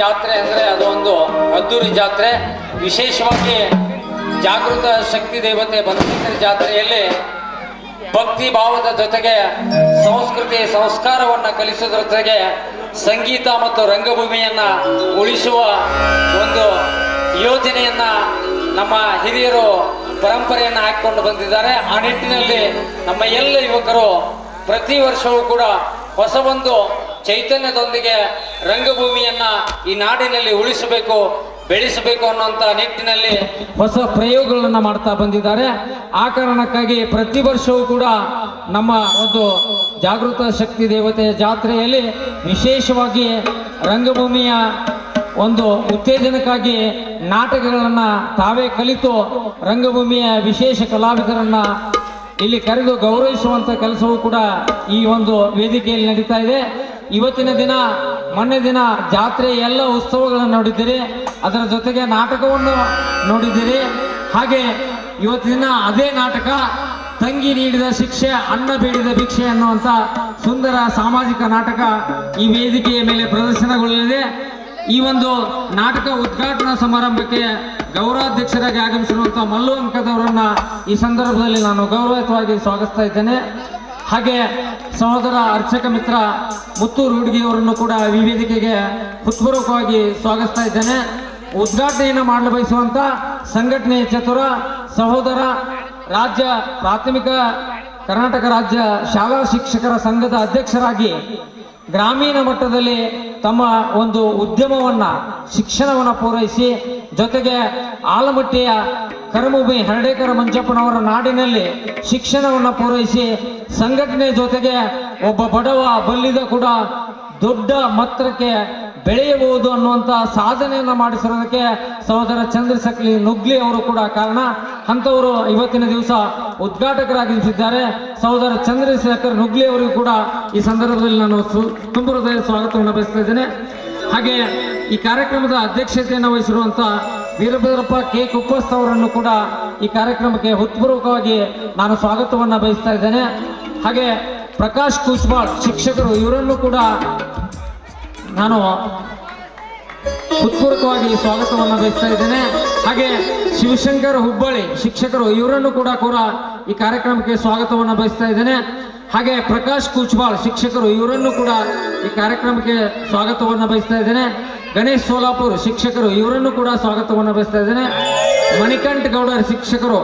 ಜಾತ್ರೆ ಅಂದರೆ ಅದು ಒಂದು ಅದ್ದೂರಿ ಜಾತ್ರೆ. ವಿಶೇಷವಾಗಿ ಜಾಗೃತ ಶಕ್ತಿ ದೇವತೆ ಬನಶಂಕರಿ ಜಾತ್ರೆಯಲ್ಲಿ ಭಕ್ತಿ ಭಾವದ ಜೊತೆಗೆ ಸಂಸ್ಕೃತಿ ಸಂಸ್ಕಾರವನ್ನು ಕಲಿಸೋದ್ರ ಜೊತೆಗೆ ಸಂಗೀತ ಮತ್ತು ರಂಗಭೂಮಿಯನ್ನ ಉಳಿಸುವ ಒಂದು ಯೋಜನೆಯನ್ನ ನಮ್ಮ ಹಿರಿಯರು ಪರಂಪರೆಯನ್ನು ಹಾಕಿಕೊಂಡು ಬಂದಿದ್ದಾರೆ. ಆ ನಿಟ್ಟಿನಲ್ಲಿ ನಮ್ಮ ಎಲ್ಲ ಯುವಕರು ಪ್ರತಿ ವರ್ಷವೂ ಕೂಡ ಹೊಸ ಒಂದು ಚೈತನ್ಯದೊಂದಿಗೆ ರಂಗಭೂಮಿಯನ್ನ ಈ ನಾಡಿನಲ್ಲಿ ಉಳಿಸಬೇಕು, ಬೆಳೆಸಬೇಕು ಅನ್ನುವಂಥ ನಿಟ್ಟಿನಲ್ಲಿ ಹೊಸ ಪ್ರಯೋಗಗಳನ್ನು ಮಾಡ್ತಾ ಬಂದಿದ್ದಾರೆ. ಆ ಕಾರಣಕ್ಕಾಗಿ ಪ್ರತಿ ವರ್ಷವೂ ಕೂಡ ನಮ್ಮ ಒಂದು ಜಾಗೃತ ಶಕ್ತಿ ದೇವತೆಯ ಜಾತ್ರೆಯಲ್ಲಿ ವಿಶೇಷವಾಗಿ ರಂಗಭೂಮಿಯ ಒಂದು ಉತ್ತೇಜನಕ್ಕಾಗಿ ನಾಟಕಗಳನ್ನು ತಾವೇ ಕಲಿತು ರಂಗಭೂಮಿಯ ವಿಶೇಷ ಕಲಾವಿದರನ್ನ ಇಲ್ಲಿ ಕರೆದು ಗೌರವಿಸುವಂಥ ಕೆಲಸವೂ ಕೂಡ ಈ ಒಂದು ವೇದಿಕೆಯಲ್ಲಿ ನಡೀತಾ ಇದೆ. ಇವತ್ತಿನ ದಿನ ಮೊನ್ನೆ ದಿನ ಜಾತ್ರೆ ಎಲ್ಲ ಉತ್ಸವಗಳನ್ನು ನೋಡಿದ್ದೀರಿ, ಅದರ ಜೊತೆಗೆ ನಾಟಕವನ್ನು ನೋಡಿದ್ದೀರಿ. ಹಾಗೆ ಇವತ್ತಿನ ದಿನ ಅದೇ ನಾಟಕ ತಂಗಿ ನೀಡಿದ ಶಿಕ್ಷೆ ಅನ್ನ ಬೇಡಿದ ಭಿಕ್ಷೆ ಅನ್ನುವಂಥ ಸುಂದರ ಸಾಮಾಜಿಕ ನಾಟಕ ಈ ವೇದಿಕೆಯ ಮೇಲೆ ಪ್ರದರ್ಶನಗೊಳ್ಳಲಿದೆ. ಈ ಒಂದು ನಾಟಕ ಉದ್ಘಾಟನಾ ಸಮಾರಂಭಕ್ಕೆ ಗೌರವಾಧ್ಯಕ್ಷರಾಗಿ ಆಗಮಿಸಿರುವಂಥ ಮಲ್ಲು ಅಂಕದವರನ್ನ ಈ ಸಂದರ್ಭದಲ್ಲಿ ನಾನು ಗೌರವಯುತವಾಗಿ ಸ್ವಾಗತಿಸ್ತಾ ಇದ್ದೇನೆ. ಹಾಗೆ ಸಹೋದರ ಅರ್ಚಕ ಮಿತ್ರ ಮುತ್ತೂರು ಹುಡುಗಿಯವರನ್ನು ಕೂಡ ಈ ವೇದಿಕೆಗೆ ಹೃತ್ಪೂರ್ವಕವಾಗಿ ಸ್ವಾಗತಿಸ್ತಾ ಇದ್ದೇನೆ. ಉದ್ಘಾಟನೆಯನ್ನು ಮಾಡಲು ಬಯಸುವಂಥ ಸಂಘಟನೆ ಚತುರ ಸಹೋದರ ರಾಜ್ಯ ಪ್ರಾಥಮಿಕ ಕರ್ನಾಟಕ ರಾಜ್ಯ ಶಾಲಾ ಶಿಕ್ಷಕರ ಸಂಘದ ಅಧ್ಯಕ್ಷರಾಗಿ ಗ್ರಾಮೀಣ ಮಟ್ಟದಲ್ಲಿ ತಮ್ಮ ಒಂದು ಉದ್ಯಮವನ್ನು ಶಿಕ್ಷಣವನ್ನು ಪೂರೈಸಿ ಜೊತೆಗೆ ಆಲಮಟ್ಟಿಯ ಕರಮುಭಿ ಹರಡೇಕರ ಮಂಜಪ್ಪನವರ ನಾಡಿನಲ್ಲಿ ಶಿಕ್ಷಣವನ್ನು ಪೂರೈಸಿ ಸಂಘಟನೆ ಜೊತೆಗೆ ಒಬ್ಬ ಬಡವ ಬಲ್ಲಿದ ಕೂಡ ದೊಡ್ಡ ಮಟ್ಟಕ್ಕೆ ಬೆಳೆಯಬಹುದು ಅನ್ನುವಂಥ ಸಾಧನೆಯನ್ನು ಮಾಡಿಸಿರೋದಕ್ಕೆ ಸಹೋದರ ಚಂದ್ರಶೇಖರ್ ನುಗ್ಲಿ ಅವರು ಕೂಡ ಕಾರಣ. ಅಂಥವರು ಇವತ್ತಿನ ದಿವಸ ಉದ್ಘಾಟಕರಾಗಿದ್ದಾರೆ. ಸಹೋದರ ಚಂದ್ರಶೇಖರ್ ನುಗ್ಲಿ ಅವರಿಗೂ ಕೂಡ ಈ ಸಂದರ್ಭದಲ್ಲಿ ನಾನು ತುಂಬ ಹೃದಯ ಸ್ವಾಗತವನ್ನು ಬಯಸ್ತಾ ಇದ್ದೇನೆ. ಹಾಗೆ ಈ ಕಾರ್ಯಕ್ರಮದ ಅಧ್ಯಕ್ಷತೆಯನ್ನು ವಹಿಸಿರುವಂಥ ವೀರಭದ್ರಪ್ಪ ಕೆ ಕುಪ್ಪಸ್ತ್ ಅವರನ್ನು ಕೂಡ ಈ ಕಾರ್ಯಕ್ರಮಕ್ಕೆ ಹೃತ್ಪೂರ್ವಕವಾಗಿ ನಾನು ಸ್ವಾಗತವನ್ನು ಬಯಸ್ತಾ ಇದ್ದೇನೆ. ಹಾಗೆ ಪ್ರಕಾಶ್ ಕುಚ್ಬಾಳ್ ಶಿಕ್ಷಕರು, ಇವರನ್ನು ಕೂಡ ನಾನು ಹೃತ್ಪೂರ್ವಕವಾಗಿ ಸ್ವಾಗತವನ್ನು ಬಯಸ್ತಾ ಇದ್ದೇನೆ. ಹಾಗೆ ಶಿವಶಂಕರ್ ಹುಬ್ಬಳ್ಳಿ ಶಿಕ್ಷಕರು, ಇವರನ್ನು ಕೂಡ ಈ ಕಾರ್ಯಕ್ರಮಕ್ಕೆ ಸ್ವಾಗತವನ್ನು ಬಯಸ್ತಾ ಇದ್ದೇನೆ. ಹಾಗೆ ಪ್ರಕಾಶ್ ಕುಚ್ಬಾಳ್ ಶಿಕ್ಷಕರು, ಇವರನ್ನು ಕೂಡ ಈ ಕಾರ್ಯಕ್ರಮಕ್ಕೆ ಸ್ವಾಗತವನ್ನು ಬಯಸ್ತಾ ಇದ್ದೇನೆ. ಗಣೇಶ್ ಸೋಲಾಪುರ್ ಶಿಕ್ಷಕರು, ಇವರನ್ನು ಕೂಡ ಸ್ವಾಗತವನ್ನು ಬಯಸ್ತಾ ಇದ್ದೇನೆ. ಮಣಿಕಂಠ ಗೌಡರ್ ಶಿಕ್ಷಕರು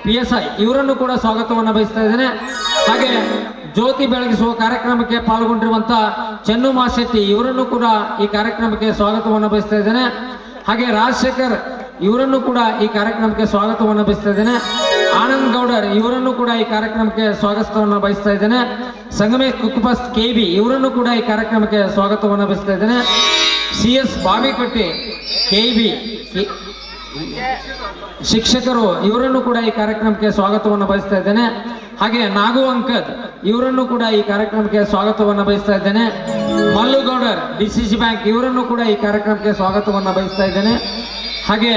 PSI, ಇವರನ್ನು ಕೂಡ ಸ್ವಾಗತವನ್ನು ಬಯಸ್ತಾ ಇದ್ದೇನೆ. ಹಾಗೆ ಜ್ಯೋತಿ ಬೆಳಗಿಸುವ ಕಾರ್ಯಕ್ರಮಕ್ಕೆ ಪಾಲ್ಗೊಂಡಿರುವಂಥ ಚೆನ್ನು ಮಾಶೆಟ್ಟಿ, ಇವರನ್ನು ಕೂಡ ಈ ಕಾರ್ಯಕ್ರಮಕ್ಕೆ ಸ್ವಾಗತವನ್ನು ಬಯಸ್ತಾ ಇದ್ದೇನೆ. ಹಾಗೆ ರಾಜಶೇಖರ್, ಇವರನ್ನು ಕೂಡ ಈ ಕಾರ್ಯಕ್ರಮಕ್ಕೆ ಸ್ವಾಗತವನ್ನು ಬಯಸ್ತಾ ಇದ್ದೇನೆ. ಆನಂದ್ ಗೌಡರ್, ಇವರನ್ನು ಕೂಡ ಈ ಕಾರ್ಯಕ್ರಮಕ್ಕೆ ಸ್ವಾಗತವನ್ನು ಬಯಸ್ತಾ ಇದ್ದೇನೆ. ಸಂಗಮೇಶ್ ಕುಕ್ಕುಪಸ್ತ್ KB, ಇವರನ್ನು ಕೂಡ ಈ ಕಾರ್ಯಕ್ರಮಕ್ಕೆ ಸ್ವಾಗತವನ್ನು ಬಯಸ್ತಾ ಇದ್ದೇನೆ. CS ಬಾವಿಕಟ್ಟಿ KB ಶಿಕ್ಷಕರು, ಇವರನ್ನು ಕೂಡ ಈ ಕಾರ್ಯಕ್ರಮಕ್ಕೆ ಸ್ವಾಗತವನ್ನು ಬಯಸ್ತಾ ಇದ್ದೇನೆ. ಹಾಗೆ ನಾಗು ಅಂಕದ್, ಇವರನ್ನು ಕೂಡ ಈ ಕಾರ್ಯಕ್ರಮಕ್ಕೆ ಸ್ವಾಗತವನ್ನು ಬಯಸ್ತಾ ಇದ್ದೇನೆ. ಮಲ್ಲು ಗೌಡರ್ DCC ಬ್ಯಾಂಕ್, ಇವರನ್ನು ಕೂಡ ಈ ಕಾರ್ಯಕ್ರಮಕ್ಕೆ ಸ್ವಾಗತವನ್ನು ಬಯಸ್ತಾ ಇದ್ದೇನೆ. ಹಾಗೆ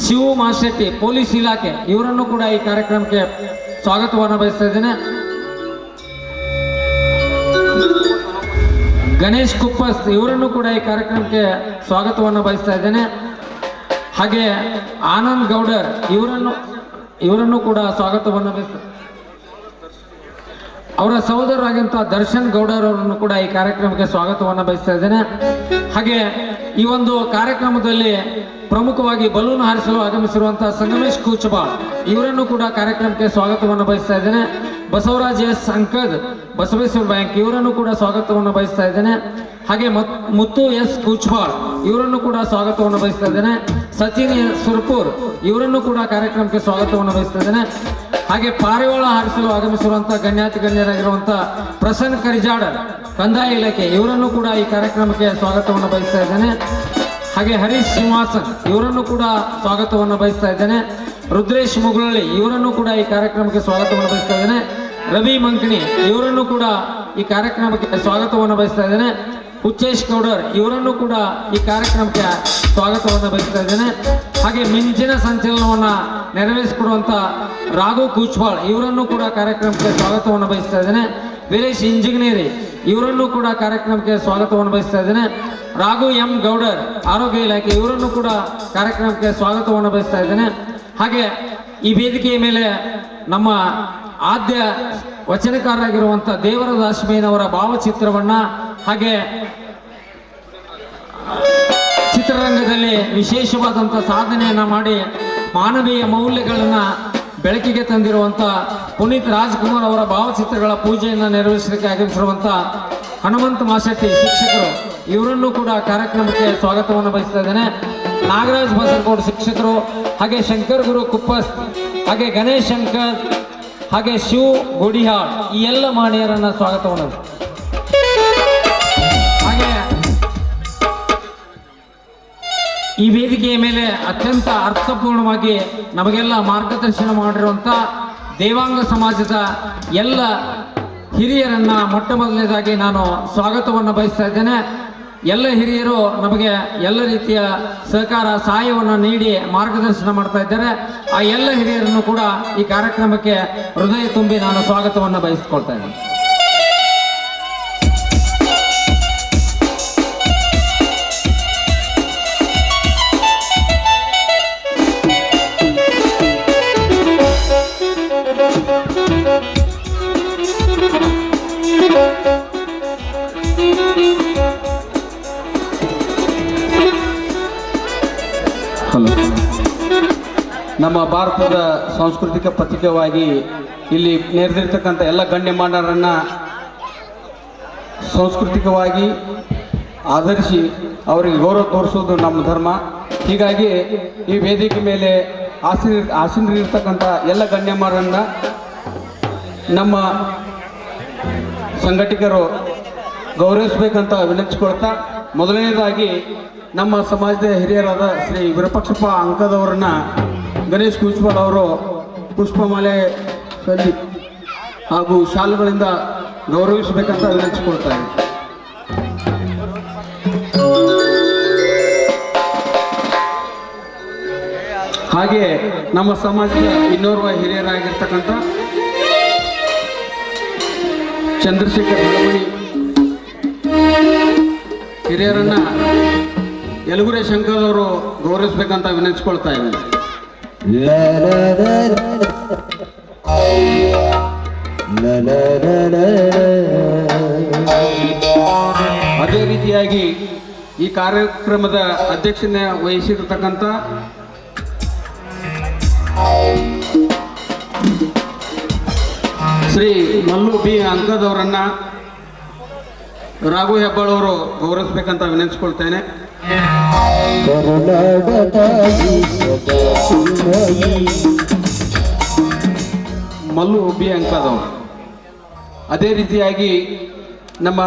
ಶಿವು ಮಾಶೆಟ್ಟಿ ಪೊಲೀಸ್ ಇಲಾಖೆ, ಇವರನ್ನು ಕೂಡ ಈ ಕಾರ್ಯಕ್ರಮಕ್ಕೆ ಸ್ವಾಗತವನ್ನು ಬಯಸ್ತಾ ಇದ್ದೇನೆ. ಗಣೇಶ್ ಕುಪ್ಪಸ್ತ್, ಇವರನ್ನು ಕೂಡ ಈ ಕಾರ್ಯಕ್ರಮಕ್ಕೆ ಸ್ವಾಗತವನ್ನು ಬಯಸ್ತಾ ಇದ್ದೇನೆ. ಹಾಗೆ ಆನಂದ್ ಗೌಡರ್, ಇವರನ್ನು ಕೂಡ ಸ್ವಾಗತವನ್ನು ಬಯಸ್ತಾ, ಅವರ ಸಹೋದರರಾಗಿಂತ ದರ್ಶನ್ ಗೌಡರ್ ಅವರನ್ನು ಕೂಡ ಈ ಕಾರ್ಯಕ್ರಮಕ್ಕೆ ಸ್ವಾಗತವನ್ನು ಬಯಸ್ತಾ ಇದ್ದೇನೆ. ಹಾಗೆ ಈ ಒಂದು ಕಾರ್ಯಕ್ರಮದಲ್ಲಿ ಪ್ರಮುಖವಾಗಿ ಬಲೂನ್ ಹಾರಿಸಲು ಆಗಮಿಸಿರುವಂತಹ ಸಂಗಮೇಶ್ ಕುಚ್ಬಾಳ್, ಇವರನ್ನು ಕೂಡ ಕಾರ್ಯಕ್ರಮಕ್ಕೆ ಸ್ವಾಗತವನ್ನು ಬಯಸ್ತಾ ಇದ್ದೇನೆ. ಬಸವರಾಜ್ S ಅಂಕದ್ ಬಸವೇಶ್ವರ ಬ್ಯಾಂಕ್, ಇವರನ್ನು ಕೂಡ ಸ್ವಾಗತವನ್ನು ಬಯಸ್ತಾ ಇದ್ದೇನೆ. ಹಾಗೆ ಮುತ್ತು S ಕುಚ್ಬಾಳ್, ಇವರನ್ನು ಕೂಡ ಸ್ವಾಗತವನ್ನು ಬಯಸ್ತಾ ಇದ್ದೇನೆ. ಸಚಿನ್ ಸುರ್ಪುರ್, ಇವರನ್ನು ಕೂಡ ಕಾರ್ಯಕ್ರಮಕ್ಕೆ ಸ್ವಾಗತವನ್ನು ಬಯಸ್ತಾ ಇದ್ದೇನೆ. ಹಾಗೆ ಪಾರಿವಾಳ ಹಾರಿಸಲು ಆಗಮಿಸಿರುವಂತಹ ಗಣ್ಯರಾಗಿರುವಂತಹ ಪ್ರಸನ್ನ ಕರಿಜಾಡ ಕಂದಾಯ ಇಲಾಖೆ, ಇವರನ್ನು ಕೂಡ ಈ ಕಾರ್ಯಕ್ರಮಕ್ಕೆ ಸ್ವಾಗತವನ್ನು ಬಯಸ್ತಾ ಇದ್ದೇನೆ. ಹಾಗೆ ಹರೀಶ್ ಶ್ರೀನಿವಾಸನ್, ಇವರನ್ನು ಕೂಡ ಸ್ವಾಗತವನ್ನು ಬಯಸ್ತಾ ಇದ್ದೇನೆ. ರುದ್ರೇಶ್ ಮುಗುಳಳ್ಳಿ, ಇವರನ್ನು ಕೂಡ ಈ ಕಾರ್ಯಕ್ರಮಕ್ಕೆ ಸ್ವಾಗತವನ್ನು ಬಯಸ್ತಾ ಇದ್ದೇನೆ. ರವಿ ಮಂಕಣಿ, ಇವರನ್ನು ಕೂಡ ಈ ಕಾರ್ಯಕ್ರಮಕ್ಕೆ ಸ್ವಾಗತವನ್ನು ಬಯಸ್ತಾ ಇದ್ದೇನೆ. ಹುಚ್ಚೇಶ್ ಗೌಡರ್, ಇವರನ್ನು ಕೂಡ ಈ ಕಾರ್ಯಕ್ರಮಕ್ಕೆ ಸ್ವಾಗತವನ್ನು ಬಯಸ್ತಾ ಇದ್ದೇನೆ. ಹಾಗೆ ಮಿಂಚಿನ ಸಂಚಲನವನ್ನು ನೆರವೇರಿಸಿಕೊಡುವಂಥ ರಾಘು ಕುಚ್ಬಾಳ್, ಇವರನ್ನು ಕೂಡ ಕಾರ್ಯಕ್ರಮಕ್ಕೆ ಸ್ವಾಗತವನ್ನು ಬಯಸ್ತಾ ಇದ್ದೇನೆ. ವೀರೇಶ್ ಇಂಜಿನಿಯರಿ, ಇವರನ್ನು ಕೂಡ ಕಾರ್ಯಕ್ರಮಕ್ಕೆ ಸ್ವಾಗತವನ್ನು ಬಯಸ್ತಾ ಇದ್ದೇನೆ. ರಾಘು ಎಂ ಗೌಡರ್ ಆರೋಗ್ಯ ಇಲಾಖೆ ಇವರನ್ನು ಕೂಡ ಕಾರ್ಯಕ್ರಮಕ್ಕೆ ಸ್ವಾಗತವನ್ನು ಬಯಸ್ತಾ ಇದ್ದೇನೆ. ಹಾಗೆ ಈ ವೇದಿಕೆಯ ಮೇಲೆ ನಮ್ಮ ಆದ್ಯ ವಚನಕಾರರಾಗಿರುವಂಥ ದೇವರದಾಶ್ಮೇನವರ ಭಾವಚಿತ್ರವನ್ನ ಹಾಗೆ ಚಿತ್ರರಂಗದಲ್ಲಿ ವಿಶೇಷವಾದಂಥ ಸಾಧನೆಯನ್ನು ಮಾಡಿ ಮಾನವೀಯ ಮೌಲ್ಯಗಳನ್ನು ಬೆಳಕಿಗೆ ತಂದಿರುವಂಥ ಪುನೀತ್ ರಾಜ್ಕುಮಾರ್ ಅವರ ಭಾವಚಿತ್ರಗಳ ಪೂಜೆಯನ್ನು ನೆರವೇರಿಸಲಿಕ್ಕೆ ಆಗಮಿಸಿರುವಂಥ ಹನುಮಂತ ಮಾಶೆಟ್ಟಿ ಶಿಕ್ಷಕರು ಇವರನ್ನು ಕೂಡ ಕಾರ್ಯಕ್ರಮಕ್ಕೆ ಸ್ವಾಗತವನ್ನು ಬಯಸ್ತಾ ಇದ್ದೇನೆ. ನಾಗರಾಜ್ ಬಸರಕೋಡ್ ಶಿಕ್ಷಕರು ಹಾಗೆ ಶಂಕರ್ ಗುರು ಕುಪ್ಪಸ್ ಹಾಗೆ ಗಣೇಶ್ ಶಂಕರ್ ಹಾಗೆ ಶಿವ್ ಗುಡಿಹಾಳ್ ಈ ಎಲ್ಲ ಮಾನ್ಯರನ್ನ ಸ್ವಾಗತವನ್ನು. ಹಾಗೆ ಈ ವೇದಿಕೆಯ ಮೇಲೆ ಅತ್ಯಂತ ಅರ್ಥಪೂರ್ಣವಾಗಿ ನಮಗೆಲ್ಲ ಮಾರ್ಗದರ್ಶನ ಮಾಡಿರುವಂಥ ದೇವಾಂಗ ಸಮಾಜದ ಎಲ್ಲ ಹಿರಿಯರನ್ನ ಮೊಟ್ಟ ಮೊದಲನೇದಾಗಿ ನಾನು ಸ್ವಾಗತವನ್ನು ಬಯಸ್ತಾ ಇದ್ದೇನೆ. ಎಲ್ಲ ಹಿರಿಯರು ನಮಗೆ ಎಲ್ಲ ರೀತಿಯ ಸಹಕಾರ ಸಹಾಯವನ್ನು ನೀಡಿ ಮಾರ್ಗದರ್ಶನ ಮಾಡ್ತಾ ಇದ್ದಾರೆ. ಆ ಎಲ್ಲ ಹಿರಿಯರನ್ನು ಕೂಡ ಈ ಕಾರ್ಯಕ್ರಮಕ್ಕೆ ಹೃದಯ ತುಂಬಿ ನಾನು ಸ್ವಾಗತವನ್ನು ಬಯಸಿಕೊಳ್ತಾ ಇದ್ದೇನೆ. ನಮ್ಮ ಭಾರತದ ಸಾಂಸ್ಕೃತಿಕ ಪ್ರತೀಕವಾಗಿ ಇಲ್ಲಿ ನೆರೆದಿರ್ತಕ್ಕಂಥ ಎಲ್ಲ ಗಣ್ಯಮಾನ್ಯರನ್ನು ಸಾಂಸ್ಕೃತಿಕವಾಗಿ ಆಧರಿಸಿ ಅವರಿಗೆ ಗೌರವ ತೋರಿಸೋದು ನಮ್ಮ ಧರ್ಮ. ಹೀಗಾಗಿ ಈ ವೇದಿಕೆ ಮೇಲೆ ಆಸೀನರಿರ್ತಕ್ಕಂಥ ಎಲ್ಲ ಗಣ್ಯಮಾನ್ಯರನ್ನು ನಮ್ಮ ಸಂಘಟಕರು ಗೌರವಿಸಬೇಕಂತ ವಿನಂತಿಸ್ಕೊಳ್ತಾ, ಮೊದಲನೇದಾಗಿ ನಮ್ಮ ಸಮಾಜದ ಹಿರಿಯರಾದ ಶ್ರೀ ವಿರೂಪಾಕ್ಷಪ್ಪ ಅಂಕದವರನ್ನ ಗಣೇಶ್ ಕುಚ್ಪಾಲ್ ಅವರು ಪುಷ್ಪಮಾಲೆ ಸಲ್ಲಿ ಹಾಗೂ ಶಾಲುಗಳಿಂದ ಗೌರವಿಸಬೇಕಂತ ವಿನಂತಿಸಿಕೊಳ್ತಾರೆ. ಹಾಗೆ ನಮ್ಮ ಸಮಾಜದ ಇನ್ನೋರ್ವ ಹಿರಿಯರಾಗಿರ್ತಕ್ಕಂಥ ಚಂದ್ರಶೇಖರ್ ಹಳಮಣಿ ಹಿರಿಯರನ್ನ ಯಲಗುರೆ ಶಂಕರ್ ಅವರು ಗೌರವಿಸಬೇಕಂತ ವಿನಂತಿಸ್ಕೊಳ್ತಾ ಇದ್ದೀನಿ. ಅದೇ ರೀತಿಯಾಗಿ ಈ ಕಾರ್ಯಕ್ರಮದ ಅಧ್ಯಕ್ಷತೆ ವಹಿಸಿರತಕ್ಕಂಥ ಶ್ರೀ ಮಲ್ಲು ಬಿ ಅಂಕದವರನ್ನ ರಾಘು ಹೆಬ್ಬಾಳ್ ಅವರು ಗೌರವಿಸಬೇಕಂತ ವಿನಂತಿಸ್ಕೊಳ್ತೇನೆ. ಮಲ್ಲು ಬಿ ಅಂಕದವರು. ಅದೇ ರೀತಿಯಾಗಿ ನಮ್ಮ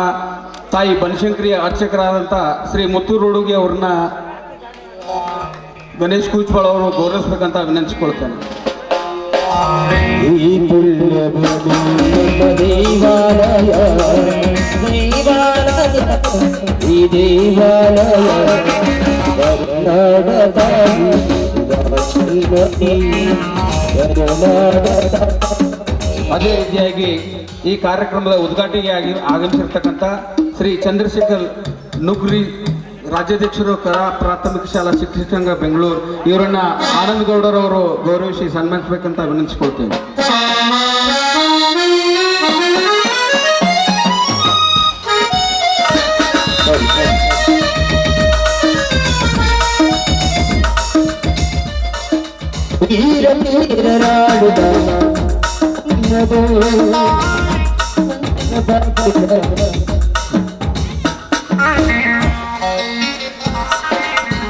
ತಾಯಿ ಬನಶಂಕರಿಯ ಅರ್ಚಕರಾದಂಥ ಶ್ರೀ ಮುತ್ತೂರು ಹುಡುಗಿ ಅವ್ರನ್ನ ಗಣೇಶ್ ಕುಚ್ಪಾಲ್ ಅವರು ಗೌರವಿಸಬೇಕಂತ ವಿನಂತಿಸ್ಕೊಳ್ತೇನೆ. ಈ ದೇವಾಲಯ ಅದೇ ರೀತಿಯಾಗಿ ಈ ಕಾರ್ಯಕ್ರಮದ ಉದ್ಘಾಟನೆಗೆ ಆಗಮಿಸಿರ್ತಕ್ಕಂಥ ಶ್ರೀ ಚಂದ್ರಶೇಖರ್ ನುಗ್ರಿ ರಾಜ್ಯಾಧ್ಯಕ್ಷರು ಕಲಾ ಪ್ರಾಥಮಿಕ ಶಾಲಾ ಶಿಕ್ಷಕ ಸಂಘ ಬೆಂಗಳೂರು ಇವರನ್ನ ಆನಂದ್ ಗೌಡರವರು ಗೌರವಿಸಿ ಸನ್ಮಾನಿಸಬೇಕಂತ ವಿನಂತಿಸಿಕೊಳ್ತೇವೆ.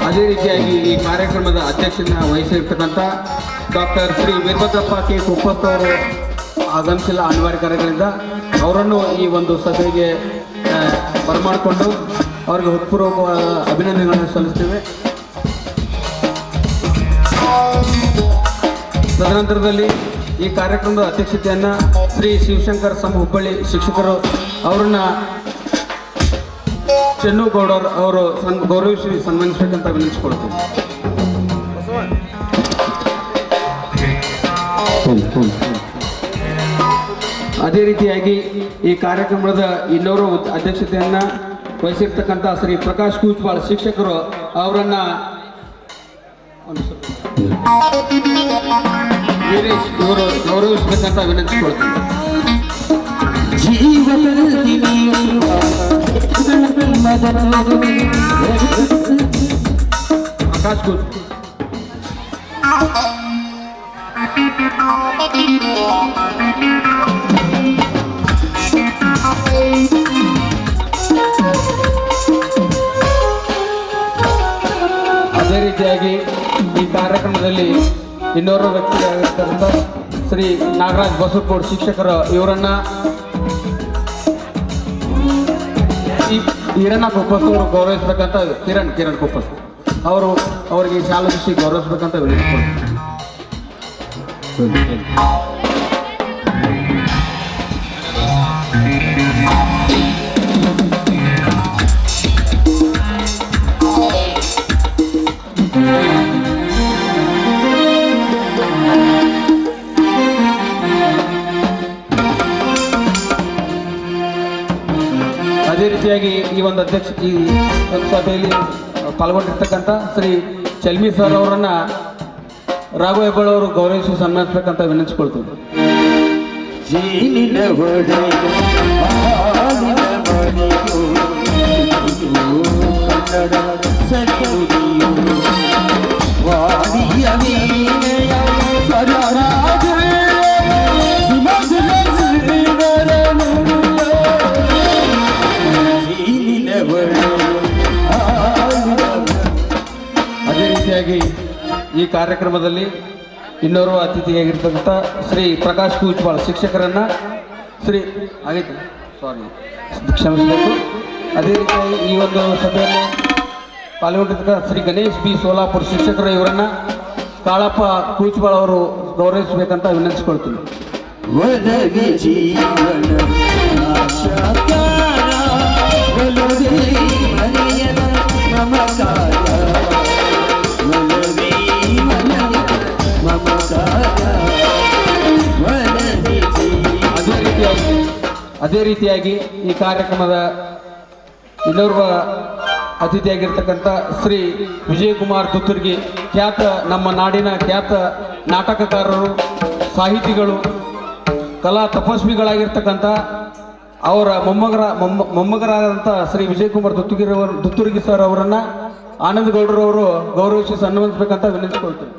ಅದೇ ರೀತಿಯಾಗಿ ಈ ಕಾರ್ಯಕ್ರಮದ ಅಧ್ಯಕ್ಷತೆ ವಹಿಸಿರ್ತಕ್ಕಂಥ ಡಾಕ್ಟರ್ ಶ್ರೀ ವೀರಭದ್ರಪ್ಪ ಕೆ ಕುಪ್ಪತ್ ಅವರು ಆಗಮಿಸಿಲ್ಲ ಅನಿವಾರ್ಯ ಕಾರ್ಯಗಳಿಂದ. ಅವರನ್ನು ಈ ಒಂದು ಸಭೆಗೆ ಬರಮಾಡಿಕೊಂಡು ಅವರಿಗೆ ಹೃತ್ಪೂರ್ವಕವಾದ ಅಭಿನಂದನೆಗಳನ್ನು ಸಲ್ಲಿಸ್ತೇವೆ. ತದನಂತರದಲ್ಲಿ ಈ ಕಾರ್ಯಕ್ರಮದ ಅಧ್ಯಕ್ಷತೆಯನ್ನು ಶ್ರೀ ಶಿವಶಂಕರ್ ಸಮ್ ಹುಬ್ಬಳ್ಳಿ ಶಿಕ್ಷಕರು ಅವರನ್ನ ಚೆನ್ನೂಗೌಡರ್ ಅವರು ಗೌರವಿಸಿ ಸನ್ಮಾನಿಸಬೇಕಂತ ವಿನಂತಿಸಿಕೊಳ್ತೇವೆ. ಅದೇ ರೀತಿಯಾಗಿ ಈ ಕಾರ್ಯಕ್ರಮದ ಇನ್ನೋರು ಅಧ್ಯಕ್ಷತೆಯನ್ನು ವಹಿಸಿರ್ತಕ್ಕಂಥ ಶ್ರೀ ಪ್ರಕಾಶ್ ಕೂಚ್ಬಾಳ್ ಶಿಕ್ಷಕರು ಅವರನ್ನ ವೀರೇಶ್ ಇವರು ಗೌರವಿಸಬೇಕಂತ ವಿನಂತಿಸಿಕೊಳ್ತೀನಿ. ಪ್ರಕಾಶ್ ಕೂಚ್ ಅದೇ ರೀತಿಯಾಗಿ ಈ ಕಾರ್ಯಕ್ರಮದಲ್ಲಿ ಇನ್ನೋರ್ವ ವ್ಯಕ್ತಿಯಾಗಿರ್ತಕ್ಕಂಥ ಶ್ರೀ ನಾಗರಾಜ್ ಬಸವಕೋಡ್ ಶಿಕ್ಷಕರು ಇವರನ್ನ ಹಿರಣ್ಣ ಕುಪ್ಪಸ್ ಅವರು ಗೌರವಿಸಬೇಕಂತ ಕಿರಣ್ ಕುಪ್ಪಸ್ ಅವರಿಗೆ ಶಾಲಾ ಗೌರವಿಸಬೇಕಂತ ವಿನಂತಿಸ್ಕೊಳ್ತೀನಿ. ಅದೇ ರೀತಿಯಾಗಿ ಈ ಒಂದು ಸಭೆಯಲ್ಲಿ ಪಾಲ್ಗೊಂಡಿರ್ತಕ್ಕಂಥ ಶ್ರೀ ಚಲ್ಮಿ ಸರ್ ಅವರನ್ನ ರಾಘವ ಹೆಬ್ಬಾಳ್ ಅವರು ಗೌರವಿಸಿ ಸನ್ಮಾನಿಸಬೇಕಂತ ವಿನಂತಿಸ್ಕೊಳ್ತೀವಿ. ಅದೇ ರೀತಿಯಾಗಿ ಈ ಕಾರ್ಯಕ್ರಮದಲ್ಲಿ ಇನ್ನೋರ್ವ ಅತಿಥಿಯಾಗಿರ್ತಕ್ಕಂಥ ಶ್ರೀ ಪ್ರಕಾಶ್ ಕೂಚ್ಬಾಳ್ ಶಿಕ್ಷಕರನ್ನ ಕ್ಷಮಿಸಬೇಕು. ಅದೇ ರೀತಿಯಾಗಿ ಈ ಒಂದು ಸಭೆಯಲ್ಲಿ ಪಾಲ್ಗೊಂಡಿರ್ತಕ್ಕ ಶ್ರೀ ಗಣೇಶ್ ಬಿ ಸೋಲಾಪುರ್ ಶಿಕ್ಷಕರು ಇವರನ್ನ ಕಾಳಪ್ಪ ಕೂಚ್ಬಾಳ್ ಅವರು ಗೌರವಿಸಬೇಕಂತ ವಿನಂತಿಸ್ಕೊಳ್ತೀನಿ. ಅದೇ ರೀತಿಯಾಗಿ ಈ ಕಾರ್ಯಕ್ರಮದ ಇನ್ನೋರ್ವ ಅತಿಥಿಯಾಗಿರ್ತಕ್ಕಂಥ ಶ್ರೀ ವಿಜಯಕುಮಾರ್ ತುತ್ತೂರ್ಗಿ ನಮ್ಮ ನಾಡಿನ ಖ್ಯಾತ ನಾಟಕಕಾರರು, ಸಾಹಿತಿಗಳು, ಕಲಾ ತಪಸ್ವಿಗಳಾಗಿರ್ತಕ್ಕಂಥ ಅವರ ಮೊಮ್ಮಗರಾದಂಥ ಶ್ರೀ ವಿಜಯಕುಮಾರ್ ತುತ್ತೂರ್ಗಿ ಸರ್ ಅವರನ್ನ ಆನಂದ್ ಗೌಡರವರು ಗೌರವಿಸಿ ಸನ್ಮಾನಿಸಬೇಕಂತ ವಿನಂತಿಸ್ಕೊಳ್ತೀನಿ.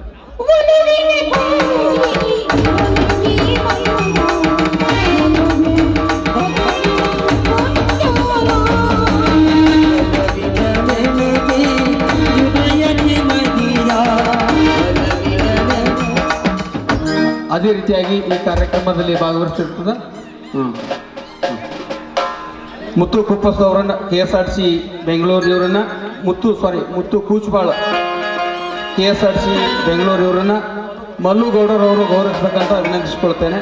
ಅದೇ ರೀತಿಯಾಗಿ ಈ ಕಾರ್ಯಕ್ರಮದಲ್ಲಿ ಭಾಗವಹಿಸಿರ್ತದೆ ಮುತ್ತು ಕುಪ್ಪಸ್ ಅವರನ್ನ KSRTC ಬೆಂಗಳೂರು ಇವರನ್ನ ಮುತ್ತು ಕೂಚ್ಬಾಳ್ KSRTC ಬೆಂಗಳೂರು ಇವರನ್ನ ಮಲ್ಲು ಗೌಡರವರು ಗೌರವಿಸಬೇಕಂತ ವಿನಂತಿಸಿಕೊಳ್ತೇನೆ.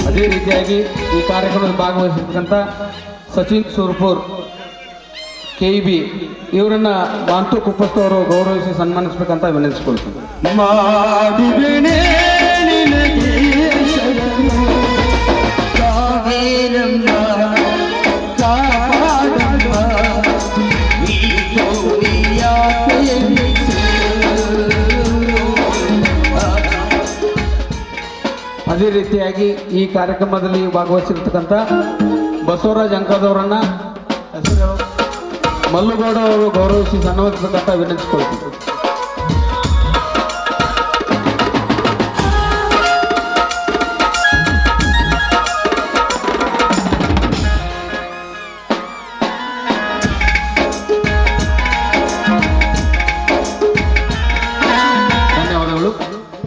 ಅದೇ ರೀತಿಯಾಗಿ ಈ ಕಾರ್ಯಕ್ರಮದಲ್ಲಿ ಭಾಗವಹಿಸಿರ್ತಕ್ಕಂಥ ಸಚಿನ್ ಸುರ್ಪುರ್ KEB ಇವರನ್ನ ಮಾಂತು ಕುಪ್ಪಸ್ ಅವರು ಗೌರವಿಸಿ ಸನ್ಮಾನಿಸಬೇಕಂತ ವಿನಂತಿಸಿಕೊಳ್ತೀನಿ. ಅದೇ ರೀತಿಯಾಗಿ ಈ ಕಾರ್ಯಕ್ರಮದಲ್ಲಿ ಭಾಗವಹಿಸಿರ್ತಕ್ಕಂಥ ಬಸವರಾಜ್ ಅಂಕದವರನ್ನ ಮಲ್ಲುಗೌಡ ಅವರು ಗೌರವಿಸಿ ಸನ್ಮಾನಿಸಬೇಕಂತ ವಿನಂತಿಸಿಕೊಳ್ತೀವಿ. ಧನ್ಯವಾದಗಳು.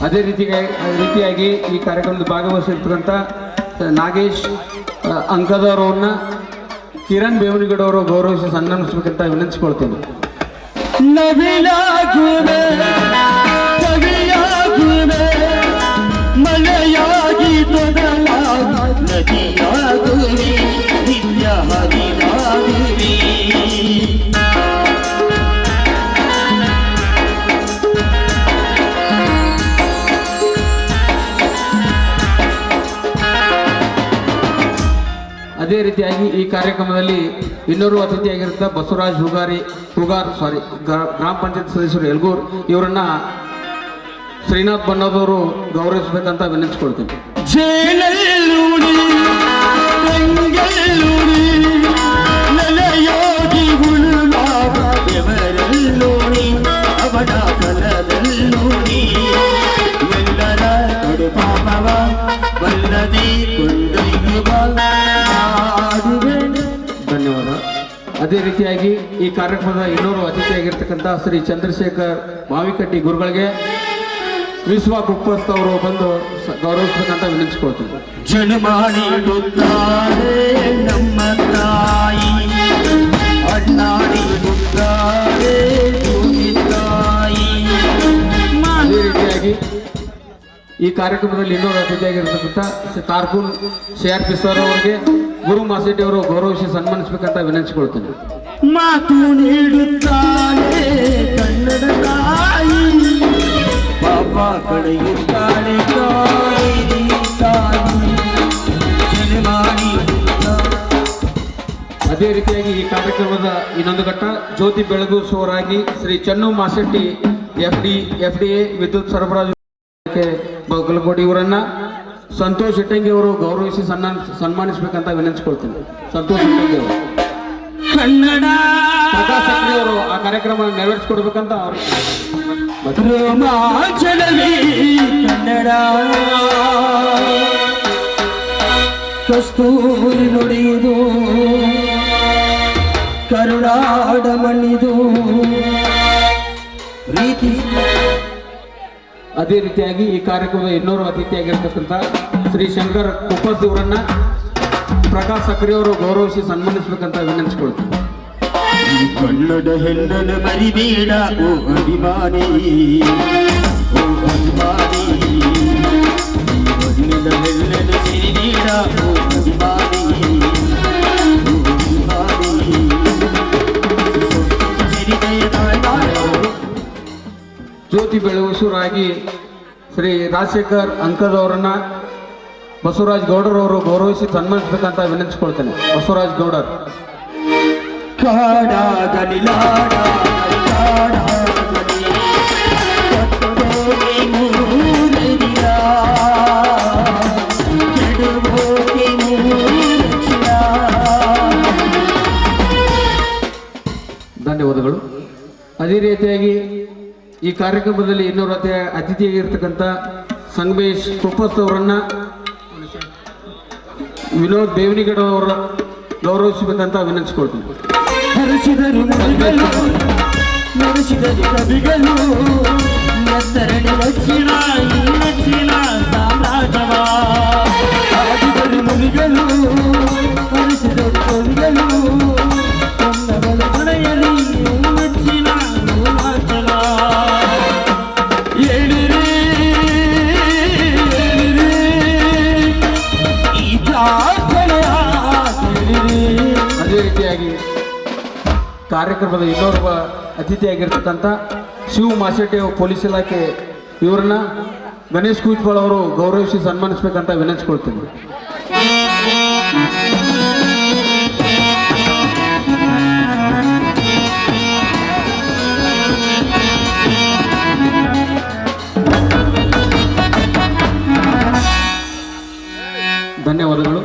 ಅದೇ ರೀತಿಯಾಗಿ ಈ ಕಾರ್ಯಕ್ರಮದಲ್ಲಿ ಭಾಗವಹಿಸಿರ್ತಕ್ಕಂಥ ನಾಗೇಶ್ ಅಂಕದವರನ್ನ ಕಿರಣ್ ಬೇವನಿಗಡವರು ಗೌರವಿಸಿ ಸನ್ಮಾನಿಸಬೇಕಂತ ವಿನಂತಿಸಿಕೊಳ್ತೇನೆ. ಮಳೆಯಾಗಿ ನದಿಯಾಗುವೆ ನಿತ್ಯ ಹರಿದಾಗುವೆ ಅದೇ ರೀತಿಯಾಗಿ ಈ ಕಾರ್ಯಕ್ರಮದಲ್ಲಿ ಇನ್ನೋರ್ವ ಅತಿಥಿಯಾಗಿರುತ್ತ ಬಸವರಾಜ್ ಗ್ರಾಮ ಪಂಚಾಯತ್ ಸದಸ್ಯರು ಯಲ್ಗೂರ್ ಇವರನ್ನ ಶ್ರೀನಾಥ್ ಬಣ್ಣದವರು ಗೌರವಿಸಬೇಕಂತ ವಿನಂತಿಸ್ಕೊಳ್ತೀನಿ. ಧನ್ಯವಾದ. ಅದೇ ರೀತಿಯಾಗಿ ಈ ಕಾರ್ಯಕ್ರಮದ ಇನ್ನೋರು ಅತಿಥಿಯಾಗಿರ್ತಕ್ಕಂಥ ಶ್ರೀ ಚಂದ್ರಶೇಖರ್ ಮಾವಿಕಟ್ಟಿ ಗುರುಗಳಿಗೆ ವಿಶ್ವ ಕುಪ್ಪಸ್ತ ಅವರು ಬಂದು ಗೌರವಿಸಬೇಕಂತ ವಿನಂತಿಸ್ಕೊಳ್ತೀವಿ. ಜನ್ಮಾಡಿಡುತ್ತಾರೆ ನಮ್ಮ ತಾಯಿ, ಅಣ್ಣಾಡಿಡುತ್ತಾರೆ ತಾಯಿ. ಅದೇ ರೀತಿಯಾಗಿ ಈ ಕಾರ್ಯಕ್ರಮದಲ್ಲಿ ಇನ್ನೊಂದು ಅತಿಥಿಯಾಗಿರ್ತಕ್ಕಂಥ ಕಾರ್ಕೂನ್ CRP ಸರ್ ಅವರಿಗೆ ಗುರು ಮಾಸೆಟ್ಟಿ ಅವರು ಗೌರವಿಸಿ ಸನ್ಮಾನಿಸಬೇಕಂತ ವಿನಂತಿಸಿಕೊಳ್ತೀನಿ. ಮಾತು ನೀಡುತ್ತಾಳೆ ಕನ್ನಡ ತಾಯಿ, ಪಾಪ ಕಳೆಯುತ್ತಾಳೆ ತಾಯಿ. ಅದೇ ರೀತಿಯಾಗಿ ಈ ಕಾರ್ಯಕ್ರಮದ ಇನ್ನೊಂದು ಘಟ್ಟ ಜ್ಯೋತಿ ಬೆಳಗಿಸುವವರಾಗಿ ಶ್ರೀ ಚನ್ನು ಮಾಸೆಟ್ಟಿ FDA ವಿದ್ಯುತ್ ಸರಬರಾಜು ಬಾಗಲಕೋಟೆ ಇವರನ್ನ ಸಂತೋಷ್ ಇಟ್ಟಂಗಿ ಅವರು ಗೌರವಿಸಿ ಸನ್ಮಾನಿಸಬೇಕಂತ ವಿನಂತಿಸ್ಕೊಳ್ತೀನಿ. ಸಂತೋಷ್ ಇಟ್ಟಂಗಿ ಅವರು ಕನ್ನಡ ಪ್ರಕಾಶ್ ಸಕ್ರಿ ಅವರು ಆ ಕಾರ್ಯಕ್ರಮ ನೆರವೇರಿಸಿಕೊಡ್ಬೇಕಂತ ಅವರು ರೋಮಾಂಚನವೇ ಕನ್ನಡ. ಕಸ್ತೂರಿ ನುಡಿಯುವುದು ಕರುನಾಡ ಮಣ್ಣಿದು ಪ್ರೀತಿ. ಅದೇ ರೀತಿಯಾಗಿ ಈ ಕಾರ್ಯಕ್ರಮದ ಇನ್ನೋರು ಅತಿಥಿಯಾಗಿರ್ತಕ್ಕಂಥ ಶ್ರೀ ಶಂಕರ್ ಕುಪ್ಪಸ್ ಇವರನ್ನ ಪ್ರಕಾಶ್ ಸಕ್ರಿ ಅವರು ಗೌರವಿಸಿ ಸನ್ಮಾನಿಸಬೇಕಂತ ವಿನಂತಿಸಿಕೊಳ್ತೀನಿ. ಕನ್ನಡ ಹೆಣ್ಣನ್ನು ಮರಿಬೇಡ ಓ ಅಭಿಮಾನಿ, ಓ ಅಭಿಮಾನಿ. ಕನ್ನಡ ಹೆಣ್ಣನ್ನು ಸಿರಿಬೇಡ ಓ ಅಭಿಮಾನಿ, ಓ ಅಭಿಮಾನಿ. ಜ್ಯೋತಿ ಬೆಳಗುಸೂರಾಗಿ ಶ್ರೀ ರಾಜಶೇಖರ್ ಅಂಕದವರನ್ನ ಬಸವರಾಜ್ ಗೌಡರವರು ಗೌರವಿಸಿ ಸನ್ಮಾನಿಸಬೇಕಂತ ವಿನಂತಿಸಿಕೊಳ್ತೇನೆ. ಬಸವರಾಜ್ ಗೌಡರ್ ಧನ್ಯವಾದಗಳು. ಅದೇ ರೀತಿಯಾಗಿ ಈ ಕಾರ್ಯಕ್ರಮದಲ್ಲಿ ಇನ್ನೊಬ್ಬ ಅತಿಥಿಯಾಗಿರ್ತಕ್ಕಂಥ ಸಂಗಮೇಶ್ ಕುಪ್ಪಸ್ ಅವರನ್ನ ವಿನೋದ್ ದೇವನಿಗಡ ಅವರ ಗೌರವಿಸಬೇಕಂತ ವಿನಂತಿಸಿಕೊಳ್ತೀನಿ. ಹರಿಸಿದರು ನಡೆಸಿದರು ಕವಿಗಳು ಎತ್ತರಡಿ ದಕ್ಷಿಣ ಸಾಮ್ರಾಜ್ಯವ ಹಾಡಿದರು ಮುನಿಗಳು, ಹರಿಸಿದರು ಕವಿಗಳು ಕನ್ನಡಗಳ ಮನೆಯಲ್ಲಿ ನೆಚ್ಚಿನ ರೋಮಾಂಚನ. ಹೇಳಿರಿ ಈ ಪ್ರಾರ್ಥನೆಯ ಹೇಳಿರಿ. ಅದೇ ರೀತಿಯಾಗಿ ಕಾರ್ಯಕ್ರಮದ ಇನ್ನೋರ್ವ ಅತಿಥಿಯಾಗಿರ್ತಕ್ಕಂಥ ಶಿವ ಮಾಸೆಟ್ಟಿ ಪೊಲೀಸ್ ಇಲಾಖೆ ಇವರನ್ನ ಗಣೇಶ್ ಕೂಚ್ಬಾಳ್ ಅವರು ಗೌರವಿಸಿ ಸನ್ಮಾನಿಸಬೇಕಂತ ವಿನಂತಿಸ್ಕೊಳ್ತೀನಿ. ಧನ್ಯವಾದಗಳು.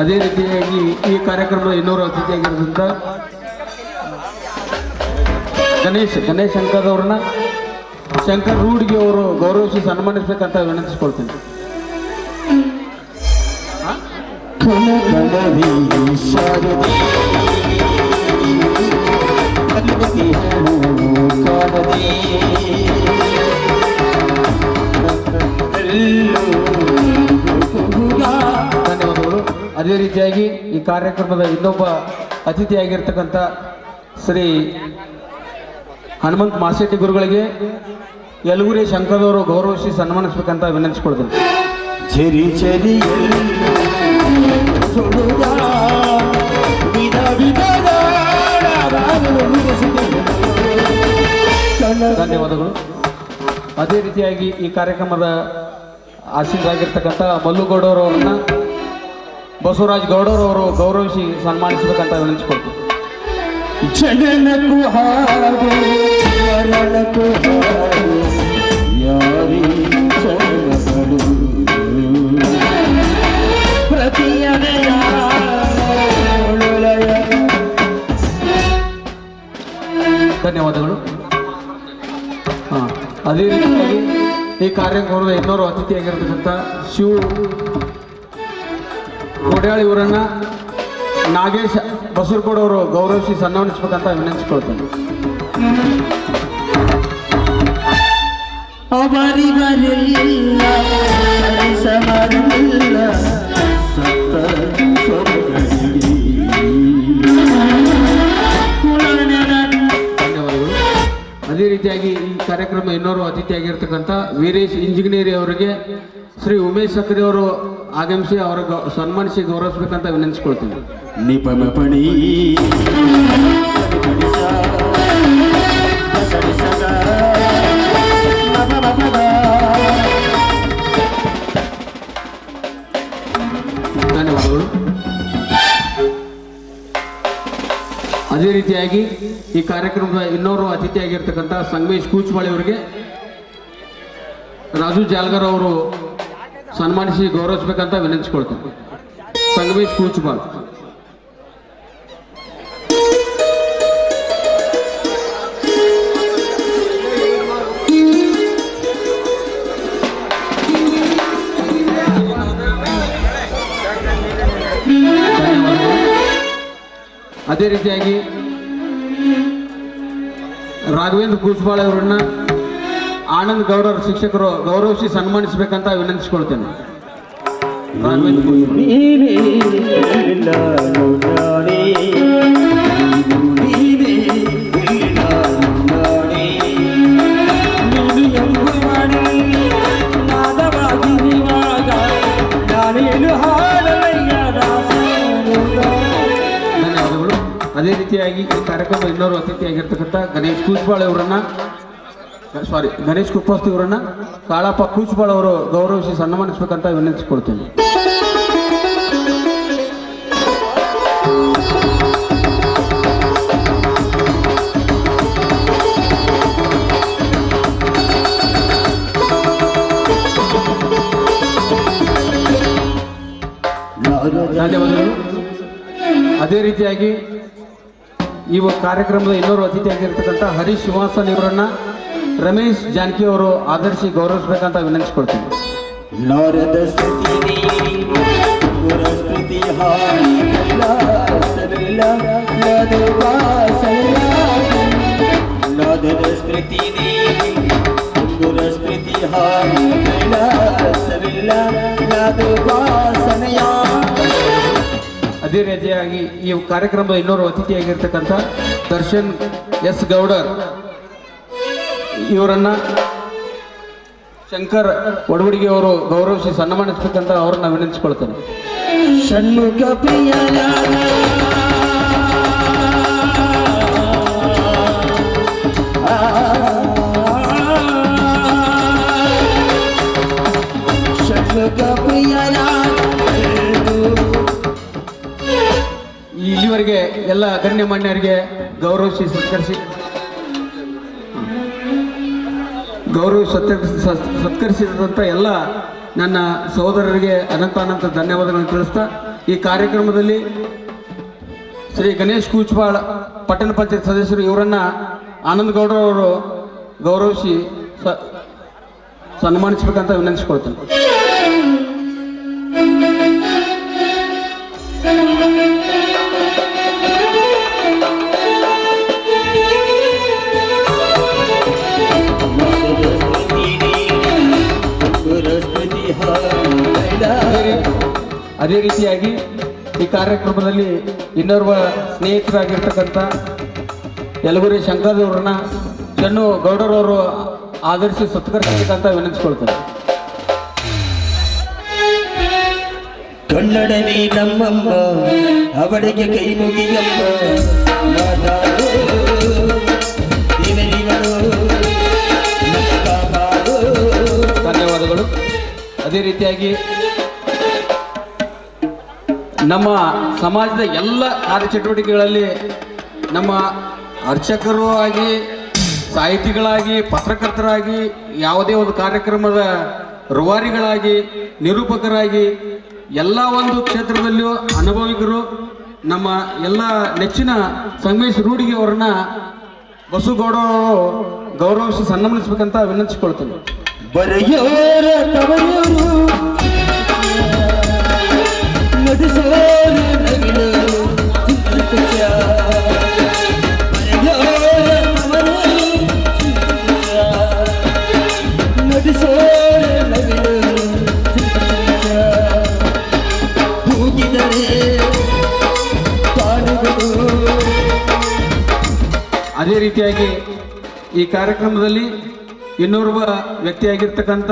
ಅದೇ ರೀತಿಯಾಗಿ ಈ ಕಾರ್ಯಕ್ರಮದ ಇನ್ನೋರು ಅತಿಥಿಯಾಗಿರೋದ್ರಿಂದ ಗಣೇಶ್ ಅಂಕದವ್ರನ್ನ ಶಂಕರ್ ರೂಡ್ಗೆ ಅವರು ಗೌರವಿಸಿ ಸನ್ಮಾನಿಸಬೇಕಂತ ವಿನಂತಿಸ್ಕೊಳ್ತೀನಿ. ಧನ್ಯವಾದಗಳು. ಅದೇ ರೀತಿಯಾಗಿ ಈ ಕಾರ್ಯಕ್ರಮದ ಇನ್ನೊಬ್ಬ ಅತಿಥಿಯಾಗಿರ್ತಕ್ಕಂಥ ಶ್ರೀ ಹನುಮಂತ್ ಮಾಸೆಟ್ಟಿ ಗುರುಗಳಿಗೆ ಯಲಗುರಿ ಶಂಕರದವರು ಗೌರವಿಸಿ ಸನ್ಮಾನಿಸಬೇಕಂತ ವಿನಂತಿಸ್ಕೊಳ್ತೀನಿ. ಚೆರಿ ಚೆರಿ ಧನ್ಯವಾದಗಳು. ಅದೇ ರೀತಿಯಾಗಿ ಈ ಕಾರ್ಯಕ್ರಮದ ಆಶೀರ್ವಾದ ಆಗಿರ್ತಕ್ಕಂಥ ಮಲ್ಲುಗೌಡರವರನ್ನ ಬಸವರಾಜ್ ಗೌಡರವರು ಗೌರವಿಸಿ ಸನ್ಮಾನಿಸಬೇಕಂತ ವಿನಂತಿಸ್ಕೊಳ್ತೀವಿ. ಜನನಕ್ಕೂ ಹಾಡು ಮರಣಕ್ಕೂ ಹಾಡು ಯಾರಿ ಚರಣಗಳು ಪ್ರತಿಯನೆಯ ಧನ್ಯವಾದಗಳು. ಅದೇ ರೀತಿಯಾಗಿ ಈ ಕಾರ್ಯಕ್ರಮದ ಇನ್ನೋರು ಅತಿಥಿಯಾಗಿರ್ತಕ್ಕಂಥ ಶಿವ ಕೊಡ್ಯಾಳಿ ಇವರನ್ನ ನಾಗೇಶ್ ಬಸೂರ್ಕೋಡ್ ಅವರು ಗೌರವಿಸಿ ಸನ್ಮಾನಿಸಬೇಕಂತ ವಿನಂತಿಸ್ಕೊಳ್ತೇನೆ. ಅವರಿವರಿಲ್ಲ ಸಮರಿಲ್ಲ ಸತ್ತ ಸ್ವರ್ಗಗಳಿಗೆ ಧನ್ಯವಾದಗಳು. ಅದೇ ರೀತಿಯಾಗಿ ಈ ಕಾರ್ಯಕ್ರಮ ಇನ್ನೋರು ಅತಿಥಿಯಾಗಿರ್ತಕ್ಕಂಥ ವೀರೇಶ್ ಇಂಜಿನಿಯರ್ ಅವರಿಗೆ ಶ್ರೀ ಉಮೇಶ್ ಸಕ್ರಿ ಅವರು ಆಗಮಿಸಿ ಅವರ ಸನ್ಮಾನಿಸಿ ಗೌರವಿಸಬೇಕಂತ ವಿನಂತಿಸ್ಕೊಳ್ತೀನಿ. ನಿಪಮ ಪಣಿ ಧನ್ಯವಾದಗಳು. ಅದೇ ರೀತಿಯಾಗಿ ಈ ಕಾರ್ಯಕ್ರಮದ ಇನ್ನೋರು ಅತಿಥಿಯಾಗಿರ್ತಕ್ಕಂಥ ಸಂಗಮೇಶ್ ಕೂಚ್ಬಾಳಿ ಅವರಿಗೆ ರಾಜು ಜಾಲ್ಗರ್ ಅವರು ಸನ್ಮಾನಿಸಿ ಗೌರವಿಸಬೇಕಂತ ವಿನಂತಿಸ್ಕೊಳ್ತೀನಿ. ಸಂಗಮೇಶ್ ಕೂಚ್ಬಾಳ್. ಅದೇ ರೀತಿಯಾಗಿ ರಾಘವೇಂದ್ರ ಕೂಚ್ಬಾಳ್ ಅವರನ್ನ ಆನಂದ್ ಗೌಡರ ಶಿಕ್ಷಕರು ಗೌರವಿಸಿ ಸನ್ಮಾನಿಸಬೇಕಂತ ವಿನಂತಿಸಿಕೊಳ್ತೇನೆ. ರಾಘವೇಂದ್ರ ಕೂಚ್ಬಾಳ್. ಧನ್ಯವಾದಗಳು. ಅದೇ ರೀತಿಯಾಗಿ ಈ ಕಾರ್ಯಕ್ರಮ ಇನ್ನೋರು ಅತಿಥಿಯಾಗಿರ್ತಕ್ಕಂಥ ಗಣೇಶ್ ಕೂಚ್ಬಾಳ್ ಅವರನ್ನ ಗಣೇಶ್ ಕುಪ್ಪಸ್ತಿ ಇವರನ್ನ ಕಾಳಪ್ಪ ಕೂಚ್ಬಾಳ್ ಅವರು ಗೌರವಿಸಿ ಸನ್ಮಾನಿಸಬೇಕಂತ ವಿನಂತಿಸಿಕೊಳ್ತೇನೆ. ಧನ್ಯವಾದಗಳು. ಅದೇ ರೀತಿಯಾಗಿ ಈ ಕಾರ್ಯಕ್ರಮದ ಇನ್ನೋರು ಅತಿಥಿಯಾಗಿರ್ತಕ್ಕಂಥ ಹರೀಶ್ ಶ್ರೀನಿವಾಸನ್ ಇವರನ್ನ ರಮೇಶ್ ಜಾನಕಿ ಅವರು ಆಧರಿಸಿ ಗೌರವಿಸಬೇಕಂತ ವಿನಂತಿಸ್ಕೊಳ್ತೀನಿ. ನಾರದ ಸ್ತುತಿ ಪುರಸ್ಕೃತಿ ನಾದದ ಸ್ಮೃತಿ ಪುರಸ್ಕೃತಿ ಅದೇ ರೀತಿಯಾಗಿ ಈ ಕಾರ್ಯಕ್ರಮದ ಇನ್ನೋರು ಅತಿಥಿಯಾಗಿರ್ತಕ್ಕಂಥ ದರ್ಶನ್ ಎಸ್ ಗೌಡರ್ ಇವರನ್ನ ಶಂಕರ್ ಒಡವಡಿಗೆ ಅವರು ಗೌರವಿಸಿ ಸನ್ಮಾನಿಸಬೇಕಂತ ಅವ್ರನ್ನ ವಿನಂತಿಸ್ಕೊಳ್ತೇನೆ. ಷಣ್ಮುಖ ಪ್ರಿಯರ ಷಣ್ಮುಖ ಪ್ರಿಯರ ಇಲ್ಲಿವರೆಗೆ ಎಲ್ಲ ಗಣ್ಯಮಾನ್ಯರಿಗೆ ಗೌರವಿಸಿ ಸತ್ಕರಿಸಿದಂಥ ಎಲ್ಲ ನನ್ನ ಸಹೋದರರಿಗೆ ಅನಂತ ಧನ್ಯವಾದಗಳನ್ನು ತಿಳಿಸ್ತಾ ಈ ಕಾರ್ಯಕ್ರಮದಲ್ಲಿ ಶ್ರೀ ಗಣೇಶ್ ಕೂಚ್ಬಾಳ್ ಪಟ್ಟಣ ಪಂಚಾಯತ್ ಸದಸ್ಯರು ಇವರನ್ನ ಆನಂದ್ ಗೌಡರವರು ಗೌರವಿಸಿ ಸನ್ಮಾನಿಸಬೇಕಂತ ವಿನಂತಿಸ್ಕೊಳ್ತೇನೆ. ಅದೇ ರೀತಿಯಾಗಿ ಈ ಕಾರ್ಯಕ್ರಮದಲ್ಲಿ ಇನ್ನೋರ್ವ ಸ್ನೇಹಿತರಾಗಿರ್ತಕ್ಕಂಥ ಯಲಗುರಿ ಶಂಕರದೇವರನ್ನ ಚೆನ್ನು ಗೌಡರವರು ಆಧರಿಸಿ ಸತ್ಕರಿಸಬೇಕಂತ ವಿನಂತಿಸ್ಕೊಳ್ತಾರೆ. ಕನ್ನಡವೇ ನಮ್ಮಮ್ಮ ಅವಳಿಗೆ ಕೈ ಮುಗಿಯಮ್ಮ ಧನ್ಯವಾದಗಳು. ಅದೇ ರೀತಿಯಾಗಿ ನಮ್ಮ ಸಮಾಜದ ಎಲ್ಲ ಕಾರ್ಯಚಟುವಟಿಕೆಗಳಲ್ಲಿ ನಮ್ಮ ಅರ್ಚಕರು ಆಗಿ, ಸಾಹಿತಿಗಳಾಗಿ, ಪತ್ರಕರ್ತರಾಗಿ, ಯಾವುದೇ ಒಂದು ಕಾರ್ಯಕ್ರಮದ ರೂವಾರಿಗಳಾಗಿ, ನಿರೂಪಕರಾಗಿ ಎಲ್ಲ ಒಂದು ಕ್ಷೇತ್ರದಲ್ಲಿಯೂ ಅನುಭವಿಕರು ನಮ್ಮ ಎಲ್ಲ ನೆಚ್ಚಿನ ಸಂಗಮೇಶ್ ರೂಢಿಗೆ ಅವರನ್ನ ಬಸವಗೌಡ ಅವರು ಗೌರವಿಸಿ ಸನ್ಮಾನಿಸಬೇಕಂತ ವಿನಂತಿಸಿಕೊಳ್ತೇನೆ. ಬರೆಯೋರ ತವರೂರು ನದಿಸೋರ ನವಿಲು ಚಿಂತಕ ಬರೆಯೋರ ತವರೂರು ನದಿಸೋರ ನವಿಲು ಚಿಂತಕ ಹೋಗಿದರೆ ಕಾಣುವುದು. ಅದೇ ರೀತಿಯಾಗಿ ಈ ಕಾರ್ಯಕ್ರಮದಲ್ಲಿ ಇನ್ನೋರ್ವ ವ್ಯಕ್ತಿಯಾಗಿರ್ತಕ್ಕಂಥ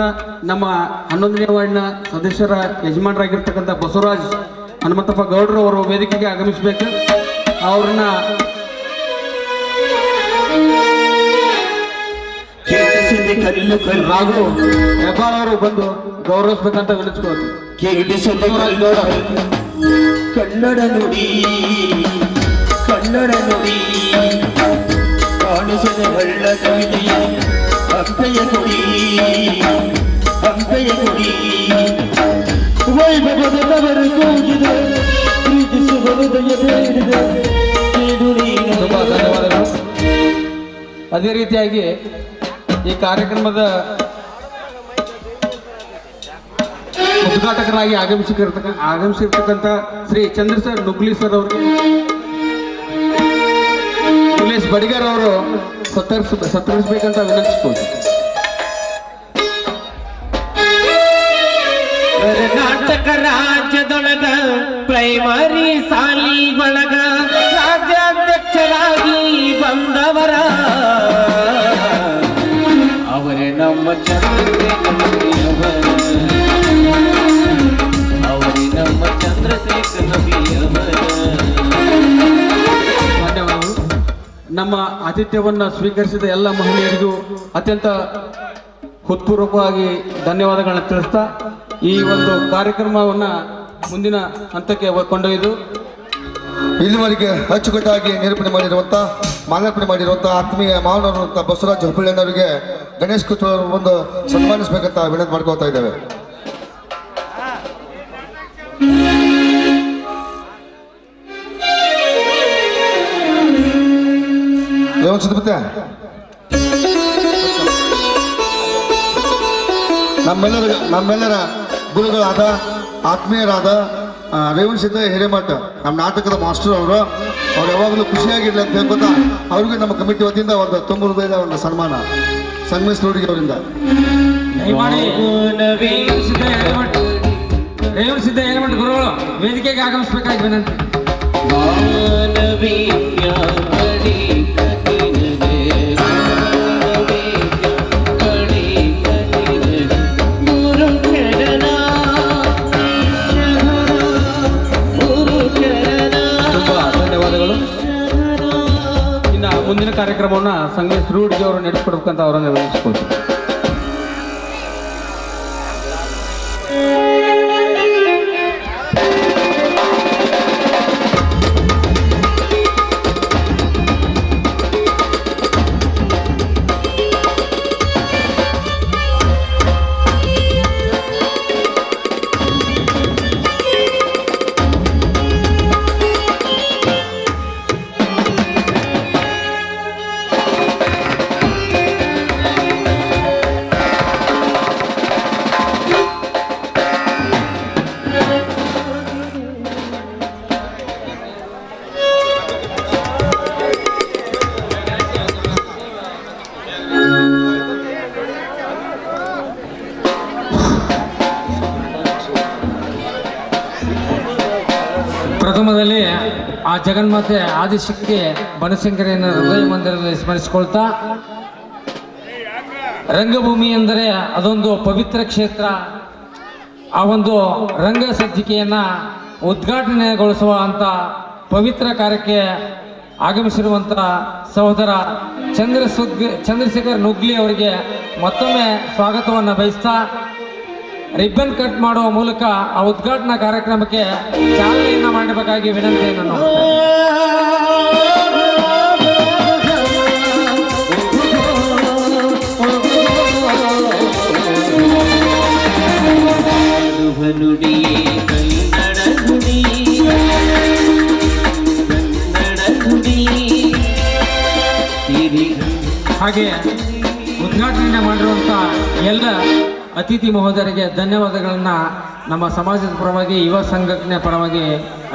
ನಮ್ಮ 11ನೇ ವಾರ್ಡ್ನ ಸದಸ್ಯರ ಯಜಮಾನರಾಗಿರ್ತಕ್ಕಂಥ ಬಸವರಾಜ್ ಹನುಮಂತಪ್ಪ ಗೌಡರು ಅವರು ವೇದಿಕೆಗೆ ಆಗಮಿಸಬೇಕು. ಅವ್ರನ್ನ ಕಲ್ಲು ಕಲ್ಲು ರಾಘು ಹೆಬ್ಬಾಳ್ ಅವರು ಬಂದು ಗೌರವಿಸ್ಬೇಕಂತ ವಿನಂತಿಸ್ಕೊಳ್ತೀವಿ. ಕೇಳಿಸದೆ ಕನ್ನಡ ನುಡಿ ಕನ್ನಡ ನುಡಿ ಕಾಣಿಸದೆ ಹಳ್ಳ ಕವಿತೆಯ ಅಂತೆಯ ಕೊಡಿ ಅಂತೆಯ ಕೊಡಿ ವೈಭವದ ತವರು ಕೂಗಿದೆ ಪ್ರೀತಿಸುವುದು ದಯಬೇಡಿದೆ ತುಂಬಾ ಧನ್ಯವಾದಗಳು. ಅದೇ ರೀತಿಯಾಗಿ ಈ ಕಾರ್ಯಕ್ರಮದ ಉದ್ಘಾಟಕರಾಗಿ ಆಗಮಿಸಿರ್ತಕ್ಕಂಥ ಶ್ರೀ ಚಂದ್ರಸರ್ ನುಗ್ಲಿ ಸರ್ ಅವರಿಗೆ ಸುಲೇಶ್ ಬಡಿಗರ್ ಅವರು ಸತ್ತರಿಸಬೇಕಂತ ವಿನಂತಿಸ್ಕೊಳ್ತೀವಿ. ಕರ್ನಾಟಕ ರಾಜ್ಯದೊಳಗ ಪ್ರೈಮರಿ ಸಾಲಿ ಒಳಗ ರಾಜ್ಯಾಧ್ಯಕ್ಷರಾಗಿ ಬಂದವರ ಅವರೇ ನಮ್ಮ ಚಂದ್ರಶೇಖರ ಅವರೇ ನಮ್ಮ ಚಂದ್ರಶೇಖರ ಧನ್ಯವಾದಗಳು. ನಮ್ಮ ಆತಿಥ್ಯವನ್ನು ಸ್ವೀಕರಿಸಿದ ಎಲ್ಲ ಮಹಿಳೆಯರಿಗೂ ಅತ್ಯಂತ ಹೃತ್ಪೂರ್ವಕವಾಗಿ ಧನ್ಯವಾದಗಳನ್ನ ತಿಳಿಸ್ತಾ ಈ ಒಂದು ಕಾರ್ಯಕ್ರಮವನ್ನು ಮುಂದಿನ ಹಂತಕ್ಕೆ ಕೊಂಡೊಯ್ದು ಇಲ್ಲಿವರೆಗೆ ಅಚ್ಚುಕಟ್ಟಾಗಿ ನಿರೂಪಣೆ ಮಾಡಿರುವಂಥ ಮಾಲಾರ್ಪಣೆ ಮಾಡಿರುವಂಥ ಆತ್ಮೀಯ ಮಾವನವರಂಥ ಬಸವರಾಜ ಹುಬ್ಬಳ್ಳಿಯನ್ನವರಿಗೆ ಗಣೇಶ್ ಕುತ್ತೂರ್ ಒಂದು ಸನ್ಮಾನಿಸಬೇಕಂತ ವಿನಂತಿ ಮಾಡ್ಕೊಳ್ತಾ ಇದ್ದೇವೆ. ನಮ್ಮೆಲ್ಲರ ಗುರುಗಳಾದ ಆತ್ಮೀಯರಾದ ರೇವಣ್ ಸಿದ್ದ ಹಿರೇಮಠ ನಮ್ಮ ನಾಟಕದ ಮಾಸ್ಟರ್ ಅವರು ಯಾವಾಗಲೂ ಖುಷಿಯಾಗಿರ್ಲಿ ಅಂತ ಹೇಳ್ಕೊತಾ ಅವ್ರಿಗೆ ನಮ್ಮ ಕಮಿಟಿ ವತಿಯಿಂದ ಒಂದು 90 ರೂಪಾಯಿದ ಒಂದು ಸನ್ಮಾನ ಸಂಗಮೇಶ್ ರೂಢಿಗೆ ಅವರಿಂದ. ರೇವಣ್ ಸಿದ್ದ ಹಿರೇಮಠ ಗುರುಗಳು ವೇದಿಕೆಗೆ ಆಗಮಿಸಬೇಕಾಗಿ ವಿನಂತಿ. ಮುಂದಿನ ಕಾರ್ಯಕ್ರಮವನ್ನು ಸಂಗಮೇಶ್ ರೂಢಿಗೆ ಅವರು ನಡೆಸಿಕೊಡ್ಬೇಕಂತ ಅವರನ್ನು ವಿನಂತಿಸ್ಕೊಳ್ತೀವಿ. ಪ್ರಥಮದಲ್ಲಿ ಆ ಜಗನ್ಮಾತೆ ಆದಿಶಕ್ತಿ ಬನಶಂಕರಿಯನ್ನು ಹೃದಯ ಮಂದಿರದಲ್ಲಿ ಸ್ಮರಿಸಿಕೊಳ್ತಾ, ರಂಗಭೂಮಿ ಎಂದರೆ ಅದೊಂದು ಪವಿತ್ರ ಕ್ಷೇತ್ರ. ಆ ಒಂದು ರಂಗ ಸಜ್ಜಿಕೆಯನ್ನು ಉದ್ಘಾಟನೆಗೊಳಿಸುವ ಅಂತ ಪವಿತ್ರ ಕಾರ್ಯಕ್ಕೆ ಆಗಮಿಸಿರುವಂಥ ಸಹೋದರ ಚಂದ್ರಶೇಖರ್ ನುಗ್ಲಿ ಅವರಿಗೆ ಮತ್ತೊಮ್ಮೆ ಸ್ವಾಗತವನ್ನು ಬಯಸ್ತಾ, ರಿಬ್ಬನ್ ಕಟ್ ಮಾಡುವ ಮೂಲಕ ಆ ಉದ್ಘಾಟನಾ ಕಾರ್ಯಕ್ರಮಕ್ಕೆ ಚಾಲನೆಯನ್ನ ಮಾಡಬೇಕಾಗಿ ವಿನಂತಿಯನ್ನು ನುಡಿಯೇ ಕನ್ನಡ ನುಡಿ ಹಾಗೆ ಉದ್ಘಾಟನೆ ಮಾಡಿರುವಂಥ ಎಲ್ಲ ಅತಿಥಿ ಮಹೋದಯರಿಗೆ ಧನ್ಯವಾದಗಳನ್ನು ನಮ್ಮ ಸಮಾಜದ ಪರವಾಗಿ ಯುವ ಸಂಘಟನೆ ಪರವಾಗಿ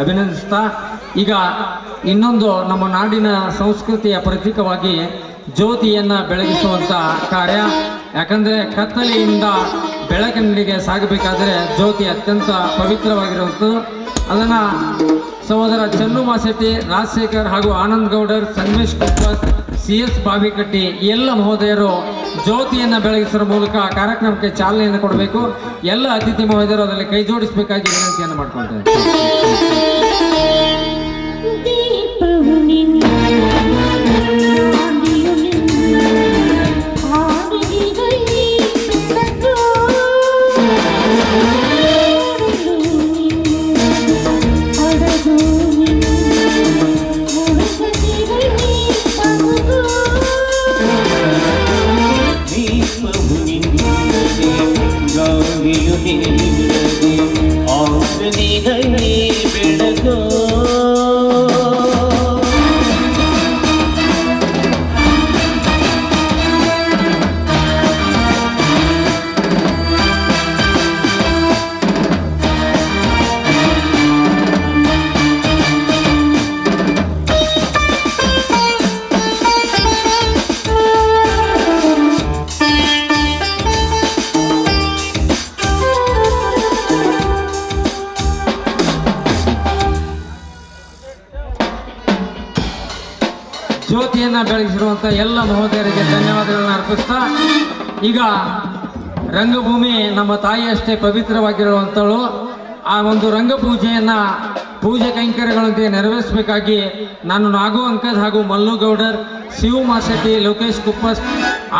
ಅಭಿನಂದಿಸ್ತಾ ಈಗ ಇನ್ನೊಂದು ನಮ್ಮ ನಾಡಿನ ಸಂಸ್ಕೃತಿಯ ಪ್ರತೀಕವಾಗಿ ಜ್ಯೋತಿಯನ್ನು ಬೆಳಗಿಸುವಂಥ ಕಾರ್ಯ. ಯಾಕಂದರೆ ಕತ್ತಲೆಯಿಂದ ಬೆಳಕಿನಡೆಗೆ ಸಾಗಬೇಕಾದರೆ ಜ್ಯೋತಿ ಅತ್ಯಂತ ಪವಿತ್ರವಾಗಿರುವಂಥದ್ದು. ಅದನ್ನು ಸಹೋದರ ಚನ್ನು ಮಾಸೆಟ್ಟಿ, ರಾಜಶೇಖರ್ ಹಾಗೂ ಆನಂದ್ ಗೌಡರ್, ಸಂಗಮೇಶ್ ಕುಪ್ಪತ್, CS ಬಾವಿಕಟ್ಟಿ ಎಲ್ಲ ಮಹೋದಯರು ಜ್ಯೋತಿಯನ್ನು ಬೆಳಗಿಸುವ ಮೂಲಕ ಕಾರ್ಯಕ್ರಮಕ್ಕೆ ಚಾಲನೆಯನ್ನು ಕೊಡಬೇಕು. ಎಲ್ಲ ಅತಿಥಿ ಮಹೋದಯರು ಅದರಲ್ಲಿ ಕೈ ಜೋಡಿಸಬೇಕಾಗಿ ವಿನಂತಿಯನ್ನು ಮಾಡ್ಕೊಳ್ತೇವೆ. ಬೆಳಗೋ ಜ್ಯೋತಿಯನ್ನು ಬೆಳಗಿಸಿರುವಂಥ ಎಲ್ಲ ಮಹೋದಯರಿಗೆ ಧನ್ಯವಾದಗಳನ್ನು ಅರ್ಪಿಸ್ತಾ ಈಗ ರಂಗಭೂಮಿ ನಮ್ಮ ತಾಯಿಯಷ್ಟೇ ಪವಿತ್ರವಾಗಿರುವಂಥಳು. ಆ ಒಂದು ರಂಗಪೂಜೆಯನ್ನು ಪೂಜೆ ಕೈಂಕರ್ಯಗಳೊಂದಿಗೆ ನೆರವೇರಿಸಬೇಕಾಗಿ ನಾನು ನಾಗು ಅಂಕದ್ ಹಾಗೂ ಮಲ್ಲು ಗೌಡರ್, ಶಿವ ಮಾಸೆಟ್ಟಿ, ಲೋಕೇಶ್ ಕುಪ್ಪಸ್,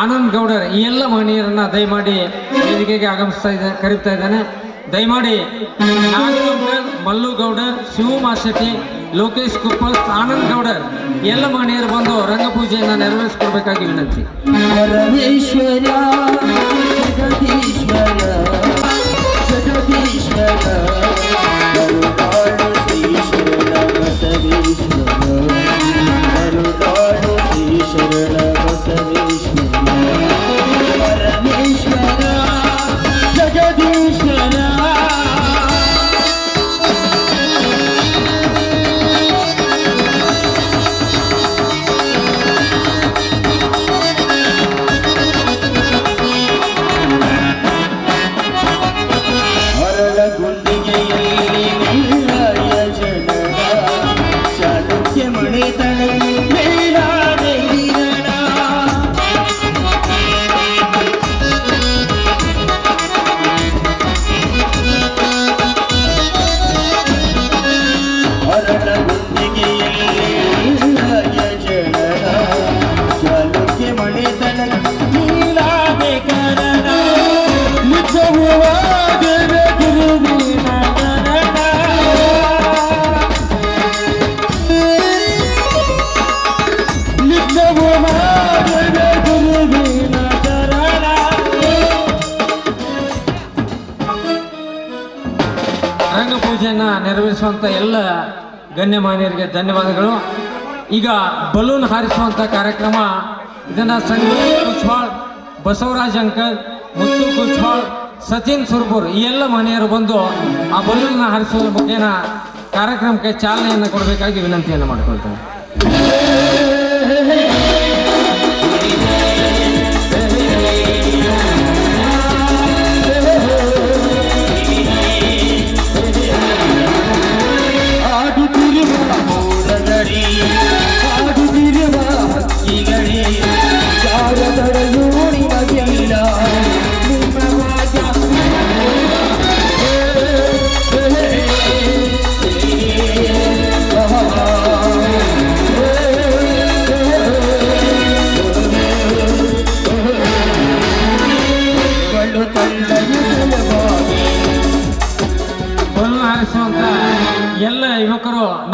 ಆನಂದ್ ಗೌಡರ್ ಈ ಎಲ್ಲ ಮಹನೀಯರನ್ನು ದಯಮಾಡಿ ವೇದಿಕೆಗೆ ಕರೀತಾ ಇದ್ದಾನೆ. ದಯಮಾಡಿ ನಾಗು ಅಂಕದ್, ಮಲ್ಲು ಗೌಡರ್, ಶಿವ ಮಾಸೆಟ್ಟಿ, ಲೋಕೇಶ್ ಕುಪ್ಪಸ್, ಆನಂದ್ ಗೌಡರ್ ಎಲ್ಲ ಮಹನೀಯರು ಬಂದು ರಂಗಪೂಜೆಯನ್ನು ನೆರವೇರಿಸಿಕೊಡ್ಬೇಕಾಗಿ ವಿನಂತಿ. ಪರಮೇಶ್ವರ ಜಗದೀಶ್ವರ ಜಗದೀಶ್ವರ ಕರುಣಾಳು ಶ್ರೀ ಶರಣ ಬಸವೇಶ್ವರ ಕರುಣಾಳು ಶ್ರೀ ಶರಣ ಬಸವೇಶ್ವರ ಪರಮೇಶ್ವರ ಜಗದೀಶ್ವರ ಗುಂಡಿಗೆಯಲ್ಲಿ ಮೆಲ್ಲಯ ಜನರ ಚಾಲುಕ್ಯ ಮಣಿತನ ಮೇಲಾದೆ ಕಿರಣ ಅರಳ ಗುಂಡಿಗೆಯಲ್ಲಿ ಮೆಲ್ಲಯ ಜನರ ಚಾಲುಕ್ಯ ಮಣಿತನ ಮೇಲಾದೆ ಕರಣ ನಿಜವಾದರೆ ರಂಗಪೂಜೆಯನ್ನು ನೆರವೇರಿಸುವಂಥ ಎಲ್ಲ ಗಣ್ಯಮಾನ್ಯರಿಗೆ ಧನ್ಯವಾದಗಳು. ಈಗ ಬಲೂನ್ ಹಾರಿಸುವಂಥ ಕಾರ್ಯಕ್ರಮ. ಇದನ್ನು ಸಂಗಮೇಶ್ ಕುಚ್ವಾಳ್, ಬಸವರಾಜ್ ಅಂಕಲ್, ಮುತ್ತು ಕುಚ್ವಾಳ್, ಸಚಿನ್ ಸುರ್ಪುರ್ ಈ ಎಲ್ಲ ಮನೆಯರು ಬಂದು ಆ ಬಲೂನ್ನ ಹಾರಿಸುವ ಮುಖೇನ ಕಾರ್ಯಕ್ರಮಕ್ಕೆ ಚಾಲನೆಯನ್ನು ಕೊಡಬೇಕಾಗಿ ವಿನಂತಿಯನ್ನು ಮಾಡಿಕೊಳ್ತೇನೆ.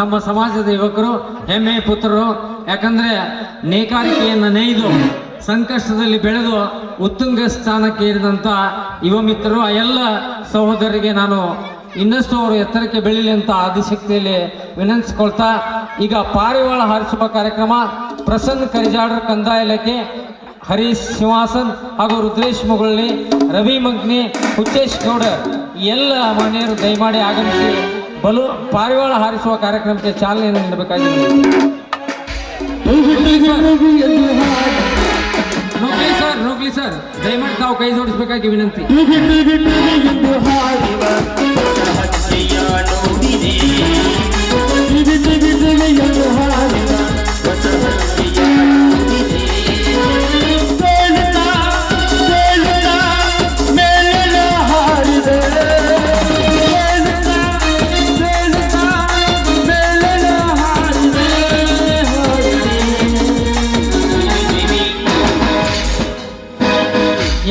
ನಮ್ಮ ಸಮಾಜದ ಯುವಕರು ಹೆಮ್ಮೆ ಪುತ್ರರು. ಯಾಕಂದ್ರೆ ನೇಕಾರಿಕೆಯನ್ನು ನೇಯ್ದು ಸಂಕಷ್ಟದಲ್ಲಿ ಬೆಳೆದು ಉತ್ತುಂಗ ಸ್ಥಾನಕ್ಕೆ ಏರಿದಂಥ ಯುವ ಮಿತ್ರರು, ಆ ಎಲ್ಲ ಸಹೋದರರಿಗೆ ನಾನು ಇನ್ನಷ್ಟು ಅವರು ಎತ್ತರಕ್ಕೆ ಬೆಳೀಲಿ ಅಂತ ಆದಿಶಕ್ತಿಯಲ್ಲಿ ವಿನಂತಿಸ್ಕೊಳ್ತಾ, ಈಗ ಪಾರಿವಾಳ ಹಾರಿಸುವ ಕಾರ್ಯಕ್ರಮ ಪ್ರಸನ್ನ ಕರಿಜಾಡರ್ ಕಂದಾಯ ಇಲಾಖೆ, ಹರೀಶ್ ಸಿಂಹಾಸನ್ ಹಾಗೂ ರುದ್ರೇಶ್ ಮುಗುಳ್ಳಿ, ರವಿ ಮಗ್ನಿ, ಹುಚ್ಚೇಶ್ ಗೌಡರ್ ಎಲ್ಲ ಮನೆಯರು ದಯಮಾಡಿ ಆಗಮಿಸಿ ಪಾರಿವಾಳ ಹಾರಿಸುವ ಕಾರ್ಯಕ್ರಮಕ್ಕೆ ಚಾಲನೆಯನ್ನು ನೀಡಬೇಕಾಗಿದೆ. ನೋಗ್ಲಿ ಸರ್, ದಯಮಾಡಿ ತಾವು ಕೈ ಜೋಡಿಸಬೇಕಾಗಿ ವಿನಂತಿ.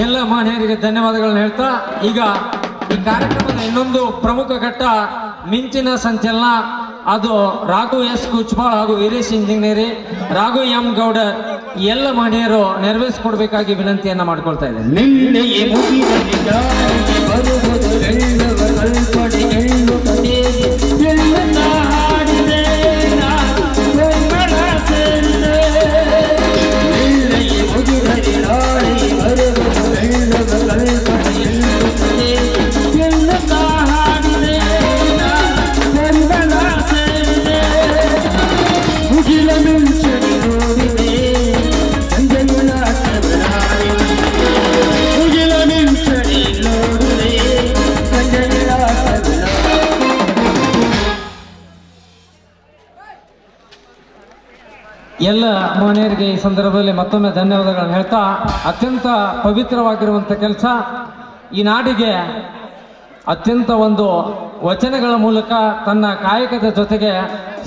ಎಲ್ಲ ಮಹಿಳೆಯರಿಗೆ ಧನ್ಯವಾದಗಳನ್ನು ಹೇಳ್ತಾ, ಈಗ ಈ ಕಾರ್ಯಕ್ರಮದ ಇನ್ನೊಂದು ಪ್ರಮುಖ ಘಟ್ಟ ಮಿಂಚಿನ ಸಂಚಲನ. ಅದು ರಾಘು ಎಸ್ ಕುಚ್ಬಾಳ್ ಹಾಗೂ ವೀರೇಶ್ ಇಂಜಿನಿಯರಿ, ರಾಘು ಎಂ ಗೌಡರ್ ಎಲ್ಲ ಮಹಿಳೆಯರು ನೆರವೇರಿಸಿಕೊಡ್ಬೇಕಾಗಿ ವಿನಂತಿಯನ್ನ ಮಾಡ್ಕೊಳ್ತಾ ಇದ್ದೇನೆ. ಎಲ್ಲ ಮಹಿಳೆಯರಿಗೆ ಈ ಸಂದರ್ಭದಲ್ಲಿ ಮತ್ತೊಮ್ಮೆ ಧನ್ಯವಾದಗಳನ್ನು ಹೇಳ್ತಾ, ಅತ್ಯಂತ ಪವಿತ್ರವಾಗಿರುವಂಥ ಕೆಲಸ, ಈ ನಾಡಿಗೆ ಅತ್ಯಂತ ಒಂದು ವಚನಗಳ ಮೂಲಕ ತನ್ನ ಕಾಯಕದ ಜೊತೆಗೆ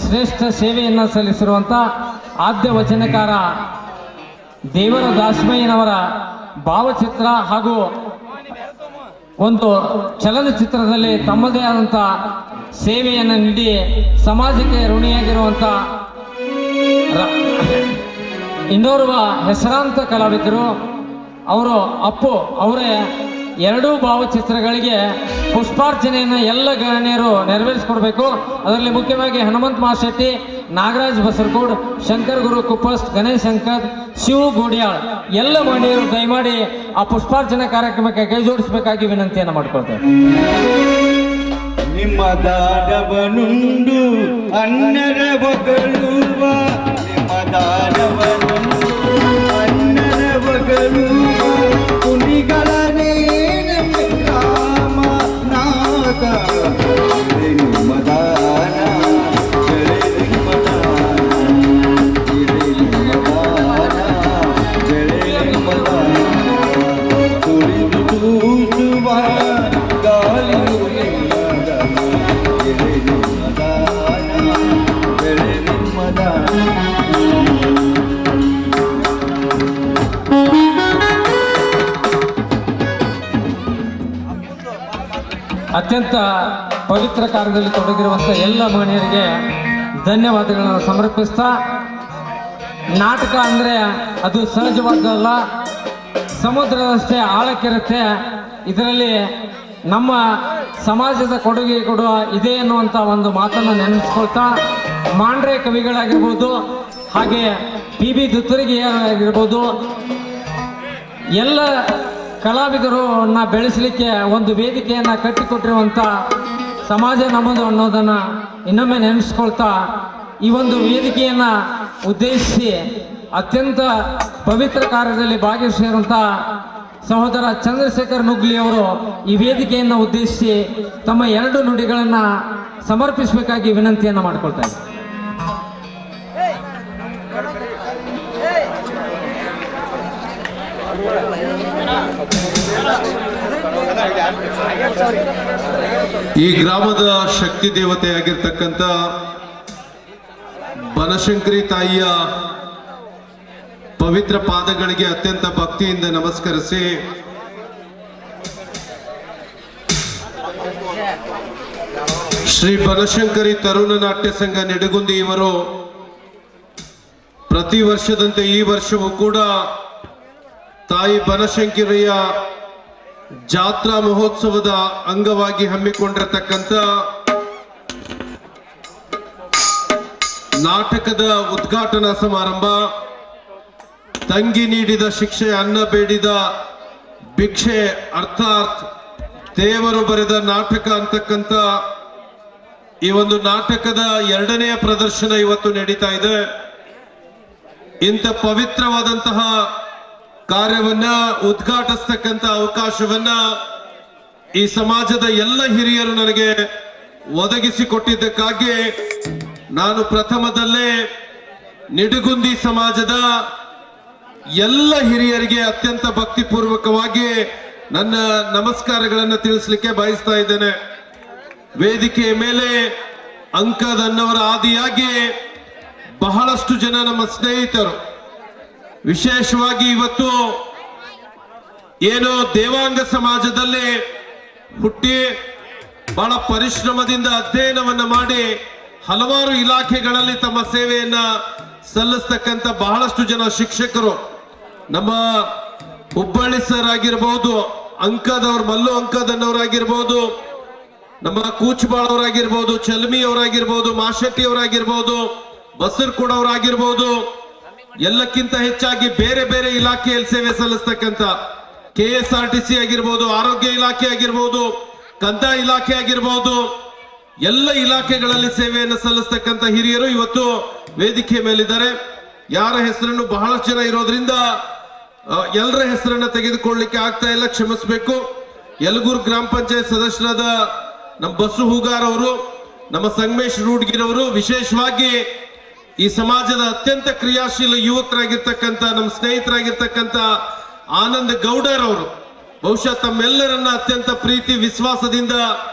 ಶ್ರೇಷ್ಠ ಸೇವೆಯನ್ನು ಸಲ್ಲಿಸಿರುವಂಥ ಆದ್ಯ ವಚನಕಾರ ದೇವರ ದಾಸಮಯ್ಯನವರ ಭಾವಚಿತ್ರ ಹಾಗೂ ಒಂದು ಚಲನಚಿತ್ರದಲ್ಲಿ ತಮ್ಮದೇ ಆದಂಥ ಸೇವೆಯನ್ನು ನೀಡಿ ಸಮಾಜಕ್ಕೆ ಋಣಿಯಾಗಿರುವಂಥ ಇನ್ನೋರ್ವ ಹೆಸರಾಂತ ಕಲಾವಿದರು ಅವರು ಅಪ್ಪು ಅವರೇ ಎರಡೂ ಭಾವಚಿತ್ರಗಳಿಗೆ ಪುಷ್ಪಾರ್ಚನೆಯನ್ನು ಎಲ್ಲ ಗಣ್ಯರು ನೆರವೇರಿಸಿಕೊಡ್ಬೇಕು. ಅದರಲ್ಲಿ ಮುಖ್ಯವಾಗಿ ಹನುಮಂತ್ ಮಾಶೆಟ್ಟಿ, ನಾಗರಾಜ್ ಬಸರಕೋಡ್, ಶಂಕರ್ ಗುರು ಕುಪ್ಪಸ್ಟ್, ಗಣೇಶ್ ಶಂಕರ್, ಶಿವ ಗೋಡಿಯಾಳ್ ಎಲ್ಲ ಮಹಿಳೆಯರು ದಯಮಾಡಿ ಆ ಪುಷ್ಪಾರ್ಚನೆ ಕಾರ್ಯಕ್ರಮಕ್ಕೆ ಕೈ ಜೋಡಿಸಬೇಕಾಗಿ ವಿನಂತಿಯನ್ನು ಮಾಡ್ಕೊಳ್ತೇವೆ. ನಿಮ್ಮ ದಾನವನುಂಡು ಅನ್ನರ ಬಗಲುವ, ನಿಮ್ಮ ದಾನವನುಂಡು ಅನ್ನರ ಬಗಲುವ, ಕುಣಿಗಳನೇ ರಾಮ ನಾಥ ನಿಮ್ಮ ದಾನ ಬೆಳೆ, ನಿಮ್ಮ ದಾನ ನಿಮ್ಮ ದಾನ ಬೆಳೆ, ನಿಮ್ಮ ದಾನ ತುಳಿದು ತೂಸುವ ಗಾಳಿ ಅತ್ಯಂತ ಪವಿತ್ರ ಕಾರ್ಯದಲ್ಲಿ ತೊಡಗಿರುವಂಥ ಎಲ್ಲ ಮಹಿಳೆಯರಿಗೆ ಧನ್ಯವಾದಗಳನ್ನು ಸಮರ್ಪಿಸ್ತಾ, ನಾಟಕ ಅಂದರೆ ಅದು ಸಹಜವಾದಲ್ಲ, ಸಮುದ್ರದಷ್ಟೇ ಆಳಕ್ಕಿರುತ್ತೆ. ಇದರಲ್ಲಿ ನಮ್ಮ ಸಮಾಜದ ಕೊಡುಗೆ ಕೊಡುವ ಇದೆ ಎನ್ನುವಂಥ ಒಂದು ಮಾತನ್ನು ನೆನೆಸ್ಕೊಳ್ತಾ, ಮಾಂಡ್ರೆ ಕವಿಗಳಾಗಿರ್ಬೋದು, ಹಾಗೆ PB ದುತ್ತರಿಗೆಯರಾಗಿರ್ಬೋದು, ಎಲ್ಲ ಕಲಾವಿದರನ್ನ ಬೆಳೆಸಲಿಕ್ಕೆ ಒಂದು ವೇದಿಕೆಯನ್ನು ಕಟ್ಟಿಕೊಟ್ಟಿರುವಂಥ ಸಮಾಜ ನಮ್ಮದು ಅನ್ನೋದನ್ನು ಇನ್ನೊಮ್ಮೆ ನೆನೆಸ್ಕೊಳ್ತಾ, ಈ ಒಂದು ವೇದಿಕೆಯನ್ನು ಉದ್ದೇಶಿಸಿ ಅತ್ಯಂತ ಪವಿತ್ರ ಕಾರ್ಯದಲ್ಲಿ ಭಾಗವಹಿಸಿರುವಂಥ ಸಹೋದರ ಚಂದ್ರಶೇಖರ್ ನುಗ್ಲಿ ಅವರು ಈ ವೇದಿಕೆಯನ್ನು ಉದ್ದೇಶಿಸಿ ತಮ್ಮ 2 ನುಡಿಗಳನ್ನು ಸಮರ್ಪಿಸಬೇಕಾಗಿ ವಿನಂತಿಯನ್ನು ಮಾಡಿಕೊಳ್ತಾ ಇದ್ದಾರೆ. ಈ ಗ್ರಾಮದ ಶಕ್ತಿ ದೇವತೆಯಾಗಿರ್ತಕ್ಕಂಥ ಬನಶಂಕರಿ ತಾಯಿಯ ಪವಿತ್ರ ಪಾದಗಳಿಗೆ ಅತ್ಯಂತ ಭಕ್ತಿಯಿಂದ ನಮಸ್ಕರಿಸಿ, ಶ್ರೀ ಬನಶಂಕರಿ ತರುಣ ನಾಟ್ಯ ಸಂಘ ನಿಡಗುಂದಿ ಇವರು ಪ್ರತಿ ವರ್ಷದಂತೆ ಈ ವರ್ಷವೂ ಕೂಡ ತಾಯಿ ಬನಶಂಕರಿಯ ಜಾತ್ರಾ ಮಹೋತ್ಸವದ ಅಂಗವಾಗಿ ಹಮ್ಮಿಕೊಂಡಿರತಕ್ಕಂಥ ನಾಟಕದ ಉದ್ಘಾಟನಾ ಸಮಾರಂಭ, ತಂಗಿ ನೀಡಿದ ಶಿಕ್ಷೆ ಅನ್ನ ಬೇಡಿದ ಭಿಕ್ಷೆ ಅರ್ಥಾತ್ ದೇವರು ಬರೆದ ನಾಟಕ ಅಂತಕ್ಕಂಥ ಈ ಒಂದು ನಾಟಕದ 2ನೇ ಪ್ರದರ್ಶನ ಇವತ್ತು ನಡೀತಾ ಇದೆ. ಇಂಥ ಪವಿತ್ರವಾದಂತಹ ಕಾರ್ಯವನ್ನ ಉದ್ಘಾಟಿಸ್ತಕ್ಕಂಥ ಅವಕಾಶವನ್ನ ಈ ಸಮಾಜದ ಎಲ್ಲ ಹಿರಿಯರು ನನಗೆ ಒದಗಿಸಿಕೊಟ್ಟಿದ್ದಕ್ಕಾಗಿ ನಾನು ಪ್ರಥಮದಲ್ಲೇ ನಿಡಗುಂದಿ ಸಮಾಜದ ಎಲ್ಲ ಹಿರಿಯರಿಗೆ ಅತ್ಯಂತ ಭಕ್ತಿಪೂರ್ವಕವಾಗಿ ನನ್ನ ನಮಸ್ಕಾರಗಳನ್ನು ತಿಳಿಸಲಿಕ್ಕೆ ಬಯಸ್ತಾ ಇದ್ದೇನೆ. ವೇದಿಕೆಯ ಮೇಲೆ ಅಂಕದನ್ನವರ ಆದಿಯಾಗಿ ಬಹಳಷ್ಟು ಜನ ನಮ್ಮ ಸ್ನೇಹಿತರು, ವಿಶೇಷವಾಗಿ ಇವತ್ತು ಏನೋ ದೇವಾಂಗ ಸಮಾಜದಲ್ಲಿ ಹುಟ್ಟಿ ಬಹಳ ಪರಿಶ್ರಮದಿಂದ ಅಧ್ಯಯನವನ್ನ ಮಾಡಿ ಹಲವಾರು ಇಲಾಖೆಗಳಲ್ಲಿ ತಮ್ಮ ಸೇವೆಯನ್ನ ಸಲ್ಲಿಸ್ತಕ್ಕಂಥ ಬಹಳಷ್ಟು ಜನ ಶಿಕ್ಷಕರು, ನಮ್ಮ ಹುಬ್ಬಳ್ಳಿ ಸರ್ ಆಗಿರ್ಬಹುದು, ಅಂಕದವ್ರು ಮಲ್ಲು ಅಂಕದನ್ನವರಾಗಿರ್ಬೋದು, ನಮ್ಮ ಕೂಚ್ಬಾಳ್ ಅವರಾಗಿರ್ಬೋದು, ಚಲ್ಮಿ ಅವರಾಗಿರ್ಬೋದು, ಮಾಶೆಟ್ಟಿ ಅವರಾಗಿರ್ಬೋದು, ಬಸರ್ಕೋಡ್ ಅವರಾಗಿರ್ಬೋದು, ಎಲ್ಲಕ್ಕಿಂತ ಹೆಚ್ಚಾಗಿ ಬೇರೆ ಬೇರೆ ಇಲಾಖೆಯಲ್ಲಿ ಸೇವೆ ಸಲ್ಲಿಸ್ತಕ್ಕಂಥ KSRTC ಆಗಿರ್ಬೋದು, ಆರೋಗ್ಯ ಇಲಾಖೆ ಆಗಿರ್ಬೋದು, ಕಂದಾಯ ಇಲಾಖೆ ಆಗಿರ್ಬೋದು, ಎಲ್ಲ ಇಲಾಖೆಗಳಲ್ಲಿ ಸೇವೆಯನ್ನು ಸಲ್ಲಿಸ್ತಕ್ಕಂಥ ಹಿರಿಯರು ಇವತ್ತು ವೇದಿಕೆ ಮೇಲಿದ್ದಾರೆ. ಯಾರ ಹೆಸರನ್ನು ಬಹಳಷ್ಟು ಜನ ಇರೋದ್ರಿಂದ ಎಲ್ಲರ ಹೆಸರನ್ನ ತೆಗೆದುಕೊಳ್ಳಲಿಕ್ಕೆ ಆಗ್ತಾ ಇಲ್ಲ, ಕ್ಷಮಿಸಬೇಕು. ಯಲಗೂರು ಗ್ರಾಮ ಪಂಚಾಯತ್ ಸದಸ್ಯರಾದ ನಮ್ಮ ಬಸು ಹೂಗಾರ್ ಅವರು, ನಮ್ಮ ಸಂಗಮೇಶ್ ರೂಡ್ಗಿರವರು, ವಿಶೇಷವಾಗಿ ಈ ಸಮಾಜದ ಅತ್ಯಂತ ಕ್ರಿಯಾಶೀಲ ಯುವಕರಾಗಿರ್ತಕ್ಕಂಥ ನಮ್ಮ ಸ್ನೇಹಿತರಾಗಿರ್ತಕ್ಕಂಥ ಆನಂದ್ ಗೌಡರ್ ಅವರು ಬಹುಶಃ ತಮ್ಮೆಲ್ಲರನ್ನ ಅತ್ಯಂತ ಪ್ರೀತಿ ವಿಶ್ವಾಸದಿಂದ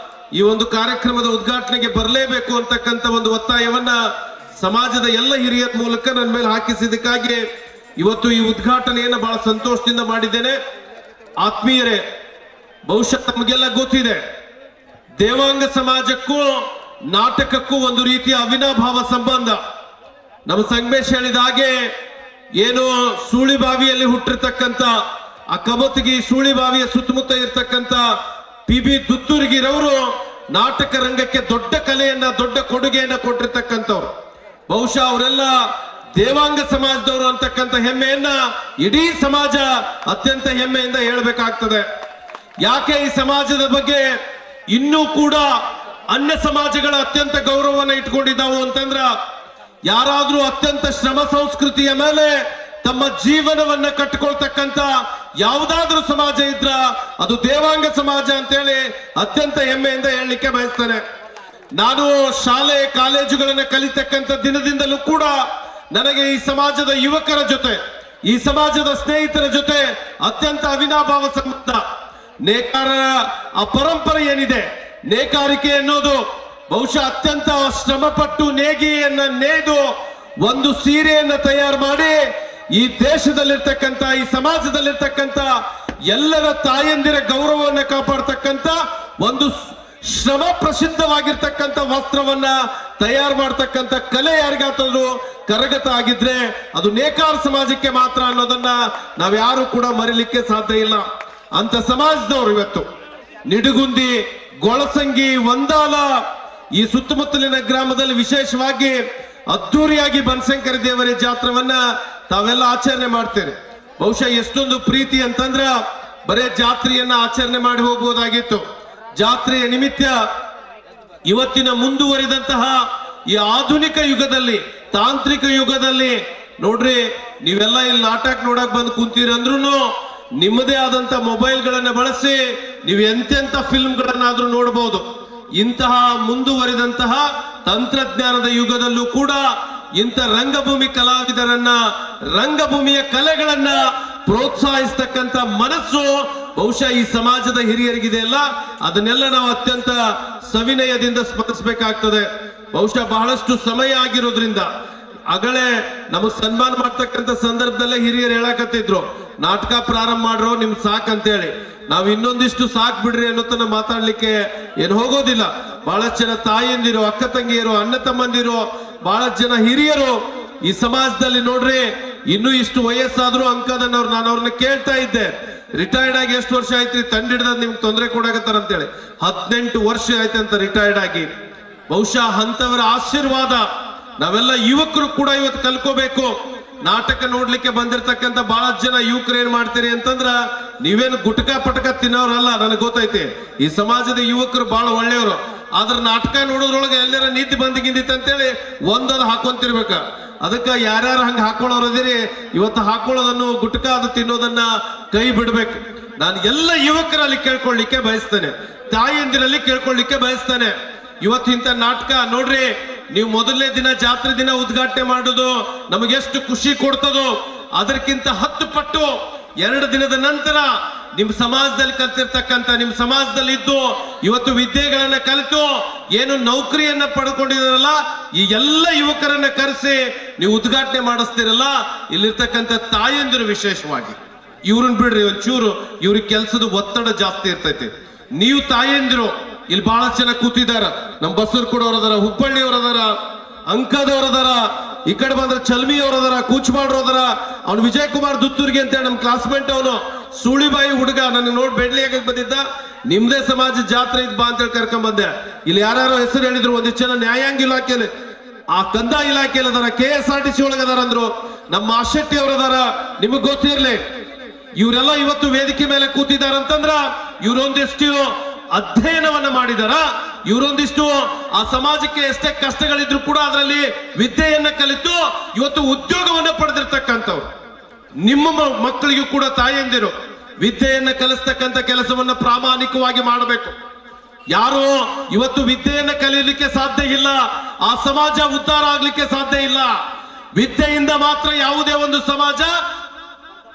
ಈ ಒಂದು ಕಾರ್ಯಕ್ರಮದ ಉದ್ಘಾಟನೆಗೆ ಬರಲೇಬೇಕು ಅಂತಕ್ಕಂಥ ಒಂದು ಒತ್ತಾಯವನ್ನ ಸಮಾಜದ ಎಲ್ಲ ಹಿರಿಯರ ಮೂಲಕ ನನ್ನ ಮೇಲೆ ಹಾಕಿಸಿದ್ದಕ್ಕಾಗಿ ಇವತ್ತು ಈ ಉದ್ಘಾಟನೆಯನ್ನು ಬಹಳ ಸಂತೋಷದಿಂದ ಮಾಡಿದ್ದೇನೆ. ಆತ್ಮೀಯರೇ, ಬಹುಶಃ ತಮಗೆಲ್ಲ ಗೊತ್ತಿದೆ, ದೇವಾಂಗ ಸಮಾಜಕ್ಕೂ ನಾಟಕಕ್ಕೂ ಒಂದು ರೀತಿಯ ಅವಿನಾಭಾವ ಸಂಬಂಧ. ನಮ್ಮ ಸಂಗಮೇಶ್ ಹೇಳಿದ ಹಾಗೆ ಏನು ಸೂಳಿಬಾವಿಯಲ್ಲಿ ಹುಟ್ಟಿರ್ತಕ್ಕಂಥ ಆ ಕಮತಗಿ ಸೂಳಿಬಾವಿಯ ಸುತ್ತಮುತ್ತ ಇರ್ತಕ್ಕಂಥ PB ದುತ್ತೂರ್ಗಿರವರು ನಾಟಕ ರಂಗಕ್ಕೆ ದೊಡ್ಡ ಕಲೆಯನ್ನ, ದೊಡ್ಡ ಕೊಡುಗೆಯನ್ನ ಕೊಟ್ಟಿರ್ತಕ್ಕಂಥವ್ರು. ಬಹುಶಃ ಅವರೆಲ್ಲ ದೇವಾಂಗ ಸಮಾಜದವರು ಅಂತಕ್ಕಂಥ ಹೆಮ್ಮೆಯನ್ನ ಇಡೀ ಸಮಾಜ ಅತ್ಯಂತ ಹೆಮ್ಮೆಯಿಂದ ಹೇಳ್ಬೇಕಾಗ್ತದೆ. ಯಾಕೆ ಈ ಸಮಾಜದ ಬಗ್ಗೆ ಇನ್ನೂ ಕೂಡ ಅನ್ಯ ಸಮಾಜಗಳ ಅತ್ಯಂತ ಗೌರವವನ್ನು ಇಟ್ಕೊಂಡಿದ್ದಾವು ಅಂತಂದ್ರ, ಯಾರಾದ್ರೂ ಅತ್ಯಂತ ಶ್ರಮ ಸಂಸ್ಕೃತಿಯ ಮೇಲೆ ತಮ್ಮ ಜೀವನವನ್ನ ಕಟ್ಟಿಕೊಳ್ತಕ್ಕಂಥ ಯಾವುದಾದ್ರೂ ಸಮಾಜ ಇದ್ರ ಅದು ದೇವಾಂಗ ಸಮಾಜ ಅಂತೇಳಿ ಅತ್ಯಂತ ಹೆಮ್ಮೆಯಿಂದ ಹೇಳಲಿಕ್ಕೆ ಬಯಸ್ತೇನೆ. ನಾನು ಶಾಲೆ ಕಾಲೇಜುಗಳನ್ನ ಕಲಿತಕ್ಕಂಥ ದಿನದಿಂದಲೂ ಕೂಡ ನನಗೆ ಈ ಸಮಾಜದ ಯುವಕರ ಜೊತೆ, ಈ ಸಮಾಜದ ಸ್ನೇಹಿತರ ಜೊತೆ ಅತ್ಯಂತ ಅವಿನಾಭಾವ ಸಂಬಂಧ. ನೇಕಾರರ ಆ ಪರಂಪರೆ ಏನಿದೆ, ನೇಕಾರಿಕೆ ಅನ್ನೋದು ಬಹುಶಃ ಅತ್ಯಂತ ಶ್ರಮಪಟ್ಟು ನೇಗಿಯನ್ನ ನೇಯ್ದು ಒಂದು ಸೀರೆಯನ್ನ ತಯಾರು ಮಾಡಿ ಈ ದೇಶದಲ್ಲಿರ್ತಕ್ಕಂಥ, ಈ ಸಮಾಜದಲ್ಲಿರ್ತಕ್ಕಂಥ ಎಲ್ಲರ ತಾಯಂದಿರ ಗೌರವವನ್ನು ಕಾಪಾಡ್ತಕ್ಕಂಥ ಒಂದು ಶ್ರಮ ಪ್ರಸಿದ್ಧವಾಗಿರ್ತಕ್ಕಂಥ ವಸ್ತ್ರವನ್ನ ತಯಾರು ಮಾಡ್ತಕ್ಕಂಥ ಕಲೆ ಯಾರಿಗಾದರೂ ಕರಗತ ಆಗಿದ್ರೆ ಅದು ನೇಕಾರ ಸಮಾಜಕ್ಕೆ ಮಾತ್ರ ಅನ್ನೋದನ್ನ ನಾವ್ಯಾರು ಕೂಡ ಮರಿಲಿಕ್ಕೆ ಸಾಧ್ಯ ಇಲ್ಲ. ಅಂತ ಸಮಾಜದವರು ಇವತ್ತು ನಿಡಗುಂದಿ, ಗೊಳಸಂಗಿ, ಒಂದಾಲ ಈ ಸುತ್ತಮುತ್ತಲಿನ ಗ್ರಾಮದಲ್ಲಿ ವಿಶೇಷವಾಗಿ ಅದ್ದೂರಿಯಾಗಿ ಬನಶಂಕರಿ ದೇವರ ಜಾತ್ರವನ್ನ ತಾವೆಲ್ಲ ಆಚರಣೆ ಮಾಡ್ತೇವೆ. ಬಹುಶಃ ಎಷ್ಟೊಂದು ಪ್ರೀತಿ ಅಂತಂದ್ರ ಬರೇ ಜಾತ್ರೆಯನ್ನ ಆಚರಣೆ ಮಾಡಿ ಹೋಗ್ಬೋದಾಗಿತ್ತು. ಜಾತ್ರೆಯ ನಿಮಿತ್ತ ಇವತ್ತಿನ ಮುಂದುವರಿದಂತಹ ಈ ಆಧುನಿಕ ಯುಗದಲ್ಲಿ, ತಾಂತ್ರಿಕ ಯುಗದಲ್ಲಿ ನೋಡ್ರಿ, ನೀವೆಲ್ಲ ಇಲ್ಲಿ ನಾಟಕ ನೋಡಕ್ ಬಂದು ಕುಂತೀರಂದ್ರೂ ನಿಮ್ಮದೇ ಆದಂತ ಮೊಬೈಲ್ಗಳನ್ನ ಬಳಸಿ ನೀವು ಎಂತೆಂತ ಫಿಲ್ಮ್ಗಳನ್ನಾದ್ರೂ ನೋಡಬಹುದು. ಇಂತಹ ಮುಂದುವರಿದಂತಹ ತಂತ್ರಜ್ಞಾನದ ಯುಗದಲ್ಲೂ ಕೂಡ ಇಂಥ ರಂಗಭೂಮಿ ಕಲಾವಿದರನ್ನ, ರಂಗಭೂಮಿಯ ಕಲೆಗಳನ್ನ ಪ್ರೋತ್ಸಾಹಿಸ್ತಕ್ಕಂಥ ಮನಸ್ಸು ಬಹುಶಃ ಈ ಸಮಾಜದ ಹಿರಿಯರಿಗಿದೆ ಅಲ್ಲ, ಅದನ್ನೆಲ್ಲ ನಾವು ಅತ್ಯಂತ ಸವಿನಯದಿಂದ ಸ್ಮರಿಸಬೇಕಾಗ್ತದೆ. ಬಹುಶಃ ಬಹಳಷ್ಟು ಸಮಯ ಆಗಿರೋದ್ರಿಂದ ಅಗಳೇ ನಮಗ್ ಸನ್ಮಾನ ಮಾಡ್ತಕ್ಕಂಥ ಸಂದರ್ಭದಲ್ಲೇ ಹಿರಿಯರು ಹೇಳಕತ್ತಿದ್ರು, ನಾಟಕ ಪ್ರಾರಂಭ ಮಾಡ್ರೋ ನಿಮ್ ಸಾಕಂತೇಳಿ. ನಾವ್ ಇನ್ನೊಂದಿಷ್ಟು ಸಾಕ್ ಬಿಡ್ರಿ ಅನ್ನೋತನ ಮಾತಾಡ್ಲಿಕ್ಕೆ ಏನ್ ಹೋಗೋದಿಲ್ಲ. ಬಹಳಷ್ಟು ಜನ ತಾಯಿಯಂದಿರು, ಅಕ್ಕ ತಂಗಿಯರು, ಅಣ್ಣ ತಮ್ಮಂದಿರು, ಬಹಳಷ್ಟು ಜನ ಹಿರಿಯರು ಈ ಸಮಾಜದಲ್ಲಿ ನೋಡ್ರಿ ಇನ್ನೂ ಇಷ್ಟು ವಯಸ್ಸಾದ್ರು ಅಂಕದನ್ನವ್ರು. ನಾನು ಅವ್ರನ್ನ ಕೇಳ್ತಾ ಇದ್ದೆ, ರಿಟೈರ್ಡ್ ಆಗಿ ಎಷ್ಟು ವರ್ಷ ಆಯ್ತು ತಂಡ ಹಿಡ್ದ ನಿಮ್ಗೆ ತೊಂದರೆ ಕೊಡಾಕತ್ತಾರ ಅಂತೇಳಿ. 18 ವರ್ಷ ಆಯ್ತಂತ ರಿಟೈರ್ಡ್ ಆಗಿ. ಬಹುಶಃ ಅಂತವರ ಆಶೀರ್ವಾದ ನಾವೆಲ್ಲ ಯುವಕರು ಕೂಡ ಇವತ್ತು ಕಲ್ಕೋಬೇಕು. ನಾಟಕ ನೋಡ್ಲಿಕ್ಕೆ ಬಂದಿರತಕ್ಕಂತ ಬಹಳಷ್ಟು ಜನ ಯುವಕರು ಏನ್ ಮಾಡ್ತೀರಿ ಅಂತಂದ್ರ, ನೀವೇನು ಗುಟಕ ಪಟಕ ತಿನ್ನೋರಲ್ಲ, ನನಗೆ ಗೊತ್ತೈತಿ. ಈ ಸಮಾಜದ ಯುವಕರು ಬಹಳ ಒಳ್ಳೆಯವರು. ಆದ್ರ ನಾಟಕ ನೋಡೋದ್ರೊಳಗೆ ಎಲ್ಲರ ನೀತಿ ಬಂದಿಗಿಂದಿತ್ತು ಅಂತೇಳಿ ಒಂದೊಂದು ಹಾಕೊಂತಿರ್ಬೇಕ. ಅದಕ್ಕೆ ಯಾರ್ಯಾರು ಹಂಗ ಹಾಕೊಳ್ಳೋರದಿರಿ ಇವತ್ತು ಹಾಕೊಳ್ಳೋದನ್ನು ಗುಟಕ ಅದು ತಿನ್ನೋದನ್ನ ಕೈ ಬಿಡ್ಬೇಕು. ನಾನು ಎಲ್ಲ ಯುವಕರಲ್ಲಿ ಕೇಳ್ಕೊಳ್ಳಿಕ್ಕೆ ಬಯಸ್ತೇನೆ, ತಾಯಿಯಂದಿರಲ್ಲಿ ಕೇಳ್ಕೊಳ್ಳಿಕ್ಕೆ ಬಯಸ್ತೇನೆ. ಇವತ್ತು ಇಂಥ ನಾಟಕ ನೋಡ್ರಿ, ನೀವು ಮೊದಲನೇ ದಿನ ಜಾತ್ರೆ ದಿನ ಉದ್ಘಾಟನೆ ಮಾಡೋದು ನಮಗೆಷ್ಟು ಖುಷಿ ಕೊಡ್ತದೋ ಅದಕ್ಕಿಂತ 10 ಪಟ್ಟು 2 ದಿನದ ನಂತರ ನಿಮ್ ಸಮಾಜದಲ್ಲಿ ಕಲ್ತಿರ್ತಕ್ಕಂಥ, ನಿಮ್ ಸಮಾಜದಲ್ಲಿ ಇದ್ದು ಇವತ್ತು ವಿದ್ಯೆಗಳನ್ನ ಕಲಿತು ಏನು ನೌಕರಿಯನ್ನ ಪಡ್ಕೊಂಡಿದಾರಲ್ಲ, ಈ ಎಲ್ಲ ಯುವಕರನ್ನ ಕರೆಸಿ ನೀವು ಉದ್ಘಾಟನೆ ಮಾಡಿಸ್ತೀರಲ್ಲ, ಇಲ್ಲಿರ್ತಕ್ಕಂಥ ತಾಯಂದಿರು ವಿಶೇಷವಾಗಿ ಇವ್ರನ್ನ ಬಿಡ್ರಿ ಒಂಚೂರು, ಇವ್ರಿಗೆ ಕೆಲಸದ ಒತ್ತಡ ಜಾಸ್ತಿ ಇರ್ತೈತಿ. ನೀವು ತಾಯಂದಿರು ಇಲ್ಲಿ ಬಹಳ ಜನ ಕೂತಿದಾರ. ನಮ್ಮ ಬಸೂರ್ ಕೊಡೋರದಾರ, ಹುಬ್ಬಳ್ಳಿಯವರದಾರ, ಅಂಕದವರದಾರ, ಈ ಕಡೆ ಬಂದ್ರೆ ಚಲ್ಮಿಯವರದಾರ, ಕೂಚ್ಮಾಡ್ರದಾರ. ಅವ್ನು ವಿಜಯ್ ಕುಮಾರ್ ದುತ್ತೂರ್ಗಿ ಅಂತ ನಮ್ಮ ಕ್ಲಾಸ್ಮೇಟ್, ಅವನು ಸುಳಿಬಾಯಿ ಹುಡುಗ, ನನ್ನ ನೋಡಿ ಬೆಡ್ಲಿಯಾಗ ಬಂದಿದ್ದ. ನಿಮ್ದೇ ಸಮಾಜ ಜಾತ್ರೆ ಇದ್ ಬಾ ಅಂತೇಳಿ ಕರ್ಕೊಂಡ್ ಬಂದೆ. ಇಲ್ಲಿ ಯಾರು ಹೆಸರು ಹೇಳಿದ್ರು, ಒಂದಿಷ್ಟು ಜನ ನ್ಯಾಯಾಂಗ ಇಲಾಖೆಯಲ್ಲಿ, ಆ ಕಂದಾಯ ಇಲಾಖೆಯಲ್ಲಿ ಅದಾರ, KSRTC ಒಳಗದಾರ ಅಂದ್ರು. ನಮ್ಮ ಆಶೆಟ್ಟಿ ಅವರದಾರ, ನಿಮಗ್ ಗೊತ್ತಿರ್ಲಿ. ಇವರೆಲ್ಲ ಇವತ್ತು ವೇದಿಕೆ ಮೇಲೆ ಕೂತಿದಾರಂತಂದ್ರ ಇವರೊಂದಿಷ್ಟು ಅಧ್ಯಯನವನ್ನ ಮಾಡಿದಾರ, ಇವರೊಂದಿಷ್ಟು ಆ ಸಮಾಜಕ್ಕೆ ಎಷ್ಟೇ ಕಷ್ಟಗಳಿದ್ರು ಕೂಡ ಅದರಲ್ಲಿ ವಿದ್ಯೆಯನ್ನ ಕಲಿತು ಇವತ್ತು ಉದ್ಯೋಗವನ್ನ ಪಡೆದಿರ್ತಕ್ಕಂಥವ್ರು. ನಿಮ್ಮ ಮಕ್ಕಳಿಗೂ ಕೂಡ ತಾಯಂದಿರು ವಿದ್ಯೆಯನ್ನ ಕಲಿಸ್ತಕ್ಕಂಥ ಕೆಲಸವನ್ನ ಪ್ರಾಮಾಣಿಕವಾಗಿ ಮಾಡಬೇಕು. ಯಾರು ಇವತ್ತು ವಿದ್ಯೆಯನ್ನ ಕಲಿಯಲಿಕ್ಕೆ ಸಾಧ್ಯ ಇಲ್ಲ, ಆ ಸಮಾಜ ಉದ್ಧಾರ ಆಗ್ಲಿಕ್ಕೆ ಸಾಧ್ಯ ಇಲ್ಲ. ವಿದ್ಯೆಯಿಂದ ಮಾತ್ರ ಯಾವುದೇ ಒಂದು ಸಮಾಜ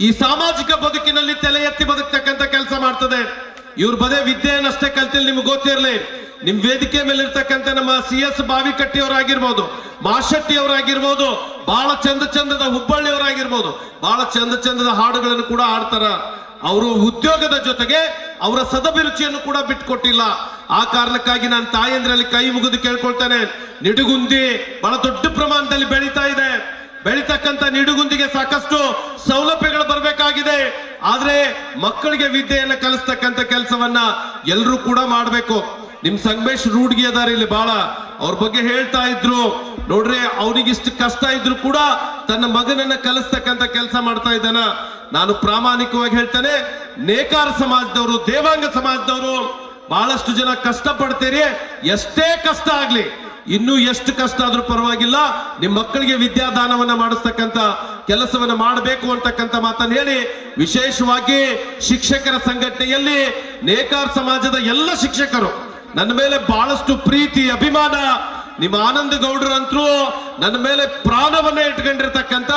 ಈ ಸಾಮಾಜಿಕ ಬದುಕಿನಲ್ಲಿ ತಲೆ ಎತ್ತಿ ಬದುಕ್ತಕ್ಕಂಥ ಕೆಲಸ ಮಾಡ್ತದೆ. ಇವ್ರ ಬದೇ ವಿದ್ಯೆಯನ್ನಷ್ಟೇ ಕಲ್ತಿಲ್ಲ, ನಿಮ್ಗೆ ಗೊತ್ತಿರಲಿ. ನಿಮ್ ವೇದಿಕೆ ಮೇಲೆ ಇರ್ತಕ್ಕಂಥ ನಮ್ಮ CS ಬಾವಿಕಟ್ಟಿ ಅವರಾಗಿರ್ಬೋದು, ಮಾಶೆಟ್ಟಿ ಅವರಾಗಿರ್ಬೋದು, ಬಹಳ ಚಂದದ ಹುಬ್ಬಳ್ಳಿ ಅವರಾಗಿರ್ಬೋದು, ಬಹಳ ಚಂದದ ಹಾಡುಗಳನ್ನು ಕೂಡ ಆಡ್ತಾರ. ಅವರು ಉದ್ಯೋಗದ ಜೊತೆಗೆ ಅವರ ಸದಭಿರುಚಿಯನ್ನು ಕೂಡ ಬಿಟ್ಕೊಟ್ಟಿಲ್ಲ. ಆ ಕಾರಣಕ್ಕಾಗಿ ನಾನು ತಾಯಂದ್ರಲ್ಲಿ ಕೈ ಮುಗಿದು ಕೇಳ್ಕೊಳ್ತೇನೆ, ನಿಡುಗುಂದಿ ಬಹಳ ದೊಡ್ಡ ಪ್ರಮಾಣದಲ್ಲಿ ಬೆಳೀತಾ ಇದೆ. ಬೆಳೀತಕ್ಕಂಥ ನಿಡುಗುಂದಿಗೆ ಸಾಕಷ್ಟು ಸೌಲಭ್ಯಗಳು ಬರಬೇಕಾಗಿದೆ. ಆದ್ರೆ ಮಕ್ಕಳಿಗೆ ವಿದ್ಯೆಯನ್ನ ಕಲಿಸ್ತಕ್ಕಂಥ ಕೆಲಸವನ್ನ ಎಲ್ಲರೂ ಕೂಡ ಮಾಡಬೇಕು. ನಿಮ್ ಸಂಗಮೇಶ್ ರೂಢ್ಗಿ ಅದಾರ ಇಲ್ಲಿ ಬಹಳ, ಅವ್ರ ಬಗ್ಗೆ ಹೇಳ್ತಾ ಇದ್ರು. ನೋಡ್ರಿ, ಅವನಿಗಿಷ್ಟು ಕಷ್ಟ ಇದ್ರು ಕೂಡ ತನ್ನ ಮಗನನ್ನ ಕಲಿಸ್ತಕ್ಕಂಥ ಕೆಲಸ ಮಾಡ್ತಾ ಇದ್ದಾನ. ನಾನು ಪ್ರಾಮಾಣಿಕವಾಗಿ ಹೇಳ್ತೇನೆ, ನೇಕಾರ ಸಮಾಜದವರು, ದೇವಾಂಗ ಸಮಾಜದವರು ಬಹಳಷ್ಟು ಜನ ಕಷ್ಟ ಪಡ್ತೀರಿ. ಎಷ್ಟೇ ಕಷ್ಟ ಆಗ್ಲಿ, ಇನ್ನೂ ಎಷ್ಟು ಕಷ್ಟ ಆದ್ರೂ ಪರವಾಗಿಲ್ಲ, ನಿಮ್ಮ ಮಕ್ಕಳಿಗೆ ವಿದ್ಯಾದಾನವನ್ನ ಮಾಡಿಸ್ತಕ್ಕಂಥ ಕೆಲಸವನ್ನ ಮಾಡಬೇಕು ಅಂತಕ್ಕಂಥ ಮಾತನ್ನು ಹೇಳಿ, ವಿಶೇಷವಾಗಿ ಶಿಕ್ಷಕರ ಸಂಘಟನೆಯಲ್ಲಿ ನೇಕಾರ ಸಮಾಜದ ಎಲ್ಲ ಶಿಕ್ಷಕರು ನನ್ನ ಮೇಲೆ ಬಹಳಷ್ಟು ಪ್ರೀತಿ, ಅಭಿಮಾನ. ನಿಮ್ಮ ಆನಂದ ಗೌಡ್ರಂತರೂ ನನ್ನ ಮೇಲೆ ಪ್ರಾಣವನ್ನ ಇಟ್ಕೊಂಡಿರ್ತಕ್ಕಂಥ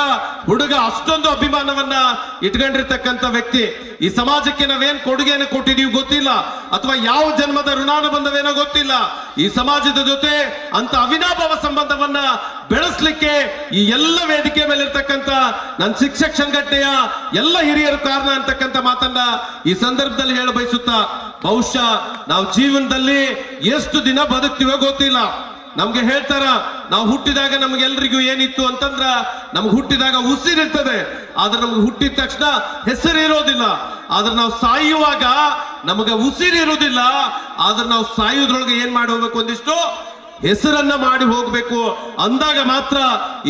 ಹುಡುಗ, ಅಷ್ಟೊಂದು ಅಭಿಮಾನವನ್ನ ಇಟ್ಕೊಂಡಿರ್ತಕ್ಕಂಥ ವ್ಯಕ್ತಿ. ಈ ಸಮಾಜಕ್ಕೆ ನಾವೇನ್ ಕೊಡುಗೆಯನ್ನು ಕೊಟ್ಟಿದೀವಿ ಗೊತ್ತಿಲ್ಲ, ಅಥವಾ ಯಾವ ಜನ್ಮದ ಋಣಾನುಬಂಧವೇನೋ ಗೊತ್ತಿಲ್ಲ. ಈ ಸಮಾಜದ ಜೊತೆ ಅಂತ ಅವಿನಾಭಾವ ಸಂಬಂಧವನ್ನ ಬೆಳೆಸ್ಲಿಕ್ಕೆ ಈ ಎಲ್ಲ ವೇದಿಕೆ ಮೇಲೆ ಇರ್ತಕ್ಕಂಥ ನನ್ನ ಶಿಕ್ಷಕ ಸಂಘಟನೆಯ ಎಲ್ಲ ಹಿರಿಯರು ಕಾರಣ ಅಂತಕ್ಕಂಥ ಮಾತನ್ನ ಈ ಸಂದರ್ಭದಲ್ಲಿ ಹೇಳ ಬಯಸುತ್ತಾ, ಬಹುಶಃ ನಾವು ಜೀವನದಲ್ಲಿ ಎಷ್ಟು ದಿನ ಬದುಕ್ತಿವೋ ಗೊತ್ತಿಲ್ಲ. ನಮ್ಗೆ ಹೇಳ್ತಾರ, ನಾವು ಹುಟ್ಟಿದಾಗ ನಮ್ಗೆಲ್ರಿಗೂ ಏನಿತ್ತು ಅಂತಂದ್ರ, ನಮ್ಗೆ ಹುಟ್ಟಿದಾಗ ಉಸಿರಿರ್ತದೆ, ಆದ್ರೆ ನಮ್ಗೆ ಹುಟ್ಟಿದ ತಕ್ಷಣ ಹೆಸರಿರೋದಿಲ್ಲ. ಆದ್ರೆ ನಾವು ಸಾಯುವಾಗ ನಮಗೆ ಉಸಿರಿರುವುದಿಲ್ಲ, ಆದ್ರೆ ನಾವು ಸಾಯುವುದ್ರೊಳಗೆ ಏನ್ ಮಾಡಿ ಹೋಗ್ಬೇಕು, ಒಂದಿಷ್ಟು ಹೆಸರನ್ನ ಮಾಡಿ ಹೋಗ್ಬೇಕು. ಅಂದಾಗ ಮಾತ್ರ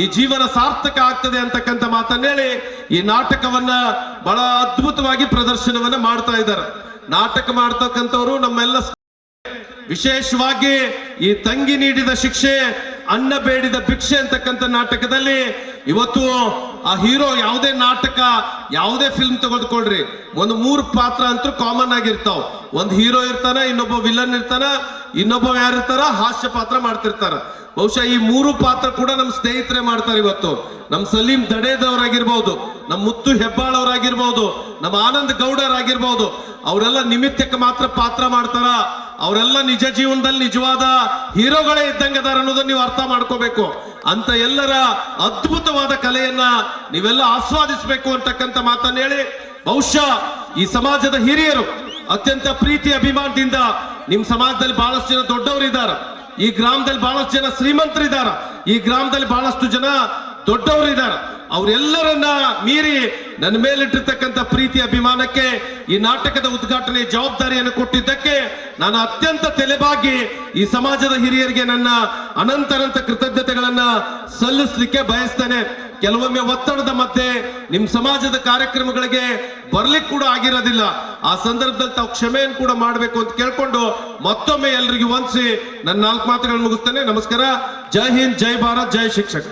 ಈ ಜೀವನ ಸಾರ್ಥಕ ಆಗ್ತದೆ ಅಂತಕ್ಕಂಥ ಮಾತನ್ನ ಹೇಳಿ ಈ ನಾಟಕವನ್ನ ಬಹಳ ಅದ್ಭುತವಾಗಿ ಪ್ರದರ್ಶನವನ್ನ ಮಾಡ್ತಾ ಇದ್ದಾರೆ. ನಾಟಕ ಮಾಡ್ತಕ್ಕಂಥವ್ರು ನಮ್ಮೆಲ್ಲ ವಿಶೇಷವಾಗಿ ಈ ತಂಗಿ ನೀಡಿದ ಶಿಕ್ಷೆ ಅನ್ನ ಬೇಡಿದ ಭಿಕ್ಷೆ ಅಂತಕ್ಕಂಥ ನಾಟಕದಲ್ಲಿ ಇವತ್ತು ಆ ಹೀರೋ, ಯಾವುದೇ ನಾಟಕ ಯಾವುದೇ ಫಿಲ್ಮ್ ತೆಗೆದುಕೊಳ್ರಿ, ಒಂದು 3 ಪಾತ್ರ ಅಂತೂ ಕಾಮನ್ ಆಗಿರ್ತಾವ. ಒಂದು ಹೀರೋ ಇರ್ತಾನ, ಇನ್ನೊಬ್ಬ ವಿಲನ್ ಇರ್ತಾನ, ಇನ್ನೊಬ್ಬ ಯಾರಿರ್ತಾರ ಹಾಸ್ಯ ಪಾತ್ರ ಮಾಡ್ತಿರ್ತಾರ. ಬಹುಶಃ ಈ 3 ಪಾತ್ರ ಕೂಡ ನಮ್ಮ ಸ್ನೇಹಿತರೆ ಮಾಡ್ತಾರೆ. ಇವತ್ತು ನಮ್ಮ ಸಲೀಂ ದಡೇದವರಾಗಿರ್ಬೋದು, ನಮ್ಮ ಮುತ್ತು ಹೆಬ್ಬಾಳ್ ಅವರಾಗಿರ್ಬೋದು, ನಮ್ಮ ಆನಂದ್ ಗೌಡರಾಗಿರ್ಬೋದು, ಅವರೆಲ್ಲ ನಿಮಿತ್ತಕ್ಕೆ ಮಾತ್ರ ಪಾತ್ರ ಮಾಡ್ತಾರ. ಅವರೆಲ್ಲ ನಿಜ ಜೀವನದಲ್ಲಿ ನಿಜವಾದ ಹೀರೋಗಳೇ ಇದ್ದಂಗದಾರ ಅನ್ನೋದನ್ನ ನೀವು ಅರ್ಥ ಮಾಡ್ಕೋಬೇಕು. ಅಂತ ಎಲ್ಲರ ಅದ್ಭುತವಾದ ಕಲೆಯನ್ನ ನೀವೆಲ್ಲ ಆಸ್ವಾದಿಸಬೇಕು ಅಂತಕ್ಕಂಥ ಮಾತನ್ನ ಹೇಳಿ ಬಹುಶಃ ಈ ಸಮಾಜದ ಹಿರಿಯರು ಅತ್ಯಂತ ಪ್ರೀತಿ ಅಭಿಮಾನದಿಂದ ನಿಮ್ ಸಮಾಜದಲ್ಲಿ ಬಹಳಷ್ಟು ಜನ ದೊಡ್ಡವರಿದ್ದಾರೆ, ಈ ಗ್ರಾಮದಲ್ಲಿ ಬಹಳಷ್ಟು ಜನ ಶ್ರೀಮಂತರಿದ್ದಾರೆ, ಈ ಗ್ರಾಮದಲ್ಲಿ ಬಹಳಷ್ಟು ಜನ ದೊಡ್ಡವರಿದ್ದಾರೆ. ಅವರೆಲ್ಲರನ್ನ ಮೀರಿ ನನ್ನ ಮೇಲಿಟ್ಟಿರ್ತಕ್ಕಂಥ ಪ್ರೀತಿ ಅಭಿಮಾನಕ್ಕೆ ಈ ನಾಟಕದ ಉದ್ಘಾಟನೆ ಜವಾಬ್ದಾರಿಯನ್ನು ಕೊಟ್ಟಿದ್ದಕ್ಕೆ ನಾನು ಅತ್ಯಂತ ತಲೆಬಾಗಿ ಈ ಸಮಾಜದ ಹಿರಿಯರಿಗೆ ನನ್ನ ಅನಂತ ಕೃತಜ್ಞತೆಗಳನ್ನ ಸಲ್ಲಿಸಲಿಕ್ಕೆ ಬಯಸ್ತೇನೆ. ಕೆಲವೊಮ್ಮೆ ಒತ್ತಡದ ಮಧ್ಯೆ ನಿಮ್ ಸಮಾಜದ ಕಾರ್ಯಕ್ರಮಗಳಿಗೆ ಬರ್ಲಿಕ್ಕೆ ಕೂಡ ಆಗಿರೋದಿಲ್ಲ. ಆ ಸಂದರ್ಭದಲ್ಲಿ ತಾವು ಕ್ಷಮೆಯನ್ನು ಕೂಡ ಮಾಡಬೇಕು ಅಂತ ಕೇಳ್ಕೊಂಡು ಮತ್ತೊಮ್ಮೆ ಎಲ್ರಿಗೂ ವಂದಿಸಿ ನನ್ನ 4 ಮಾತುಗಳನ್ನು ಮುಗಿಸ್ತೇನೆ. ನಮಸ್ಕಾರ. ಜೈ ಹಿಂದ್, ಜೈ ಭಾರತ್, ಜೈ ಶಿಕ್ಷಕ.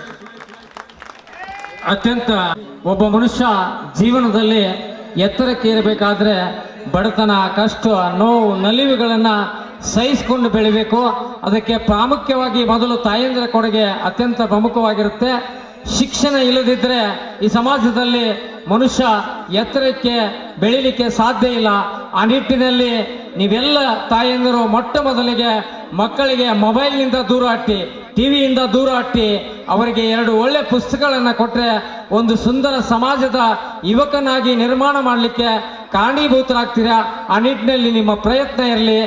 ಅತ್ಯಂತ ಒಬ್ಬ ಮನುಷ್ಯ ಜೀವನದಲ್ಲಿ ಎತ್ತರಕ್ಕೆ ಇರಬೇಕಾದ್ರೆ ಬಡತನ, ಕಷ್ಟ, ನೋವು, ನಲಿವುಗಳನ್ನು ಸಹಿಸಿಕೊಂಡು ಬೆಳಿಬೇಕು. ಅದಕ್ಕೆ ಪ್ರಾಮುಖ್ಯವಾಗಿ ಮೊದಲು ತಾಯಂದಿರ ಕೊಡುಗೆ ಅತ್ಯಂತ ಪ್ರಮುಖವಾಗಿರುತ್ತೆ. ಶಿಕ್ಷಣ ಇಲ್ಲದಿದ್ದರೆ ಈ ಸಮಾಜದಲ್ಲಿ ಮನುಷ್ಯ ಎತ್ತರಕ್ಕೆ ಬೆಳಿಲಿಕ್ಕೆ ಸಾಧ್ಯ ಇಲ್ಲ. ಆ ನಿಟ್ಟಿನಲ್ಲಿ ನೀವೆಲ್ಲ ತಾಯಂದಿರು ಮೊಟ್ಟ ಮೊದಲಿಗೆ ಮಕ್ಕಳಿಗೆ ಮೊಬೈಲ್ನಿಂದ ದೂರ ಹಟ್ಟಿ, ಟಿವಿಯಿಂದ ದೂರ ಹಟ್ಟಿ, ಅವರಿಗೆ 2 ಒಳ್ಳೆ ಪುಸ್ತಕಗಳನ್ನು ಕೊಟ್ಟರೆ ಒಂದು ಸುಂದರ ಸಮಾಜದ ಯುವಕನಾಗಿ ನಿರ್ಮಾಣ ಮಾಡಲಿಕ್ಕೆ ಕಾರಣೀಭೂತರಾಗ್ತೀರಾ. ಆ ನಿಟ್ಟಿನಲ್ಲಿ ನಿಮ್ಮ ಪ್ರಯತ್ನ ಇರಲಿ.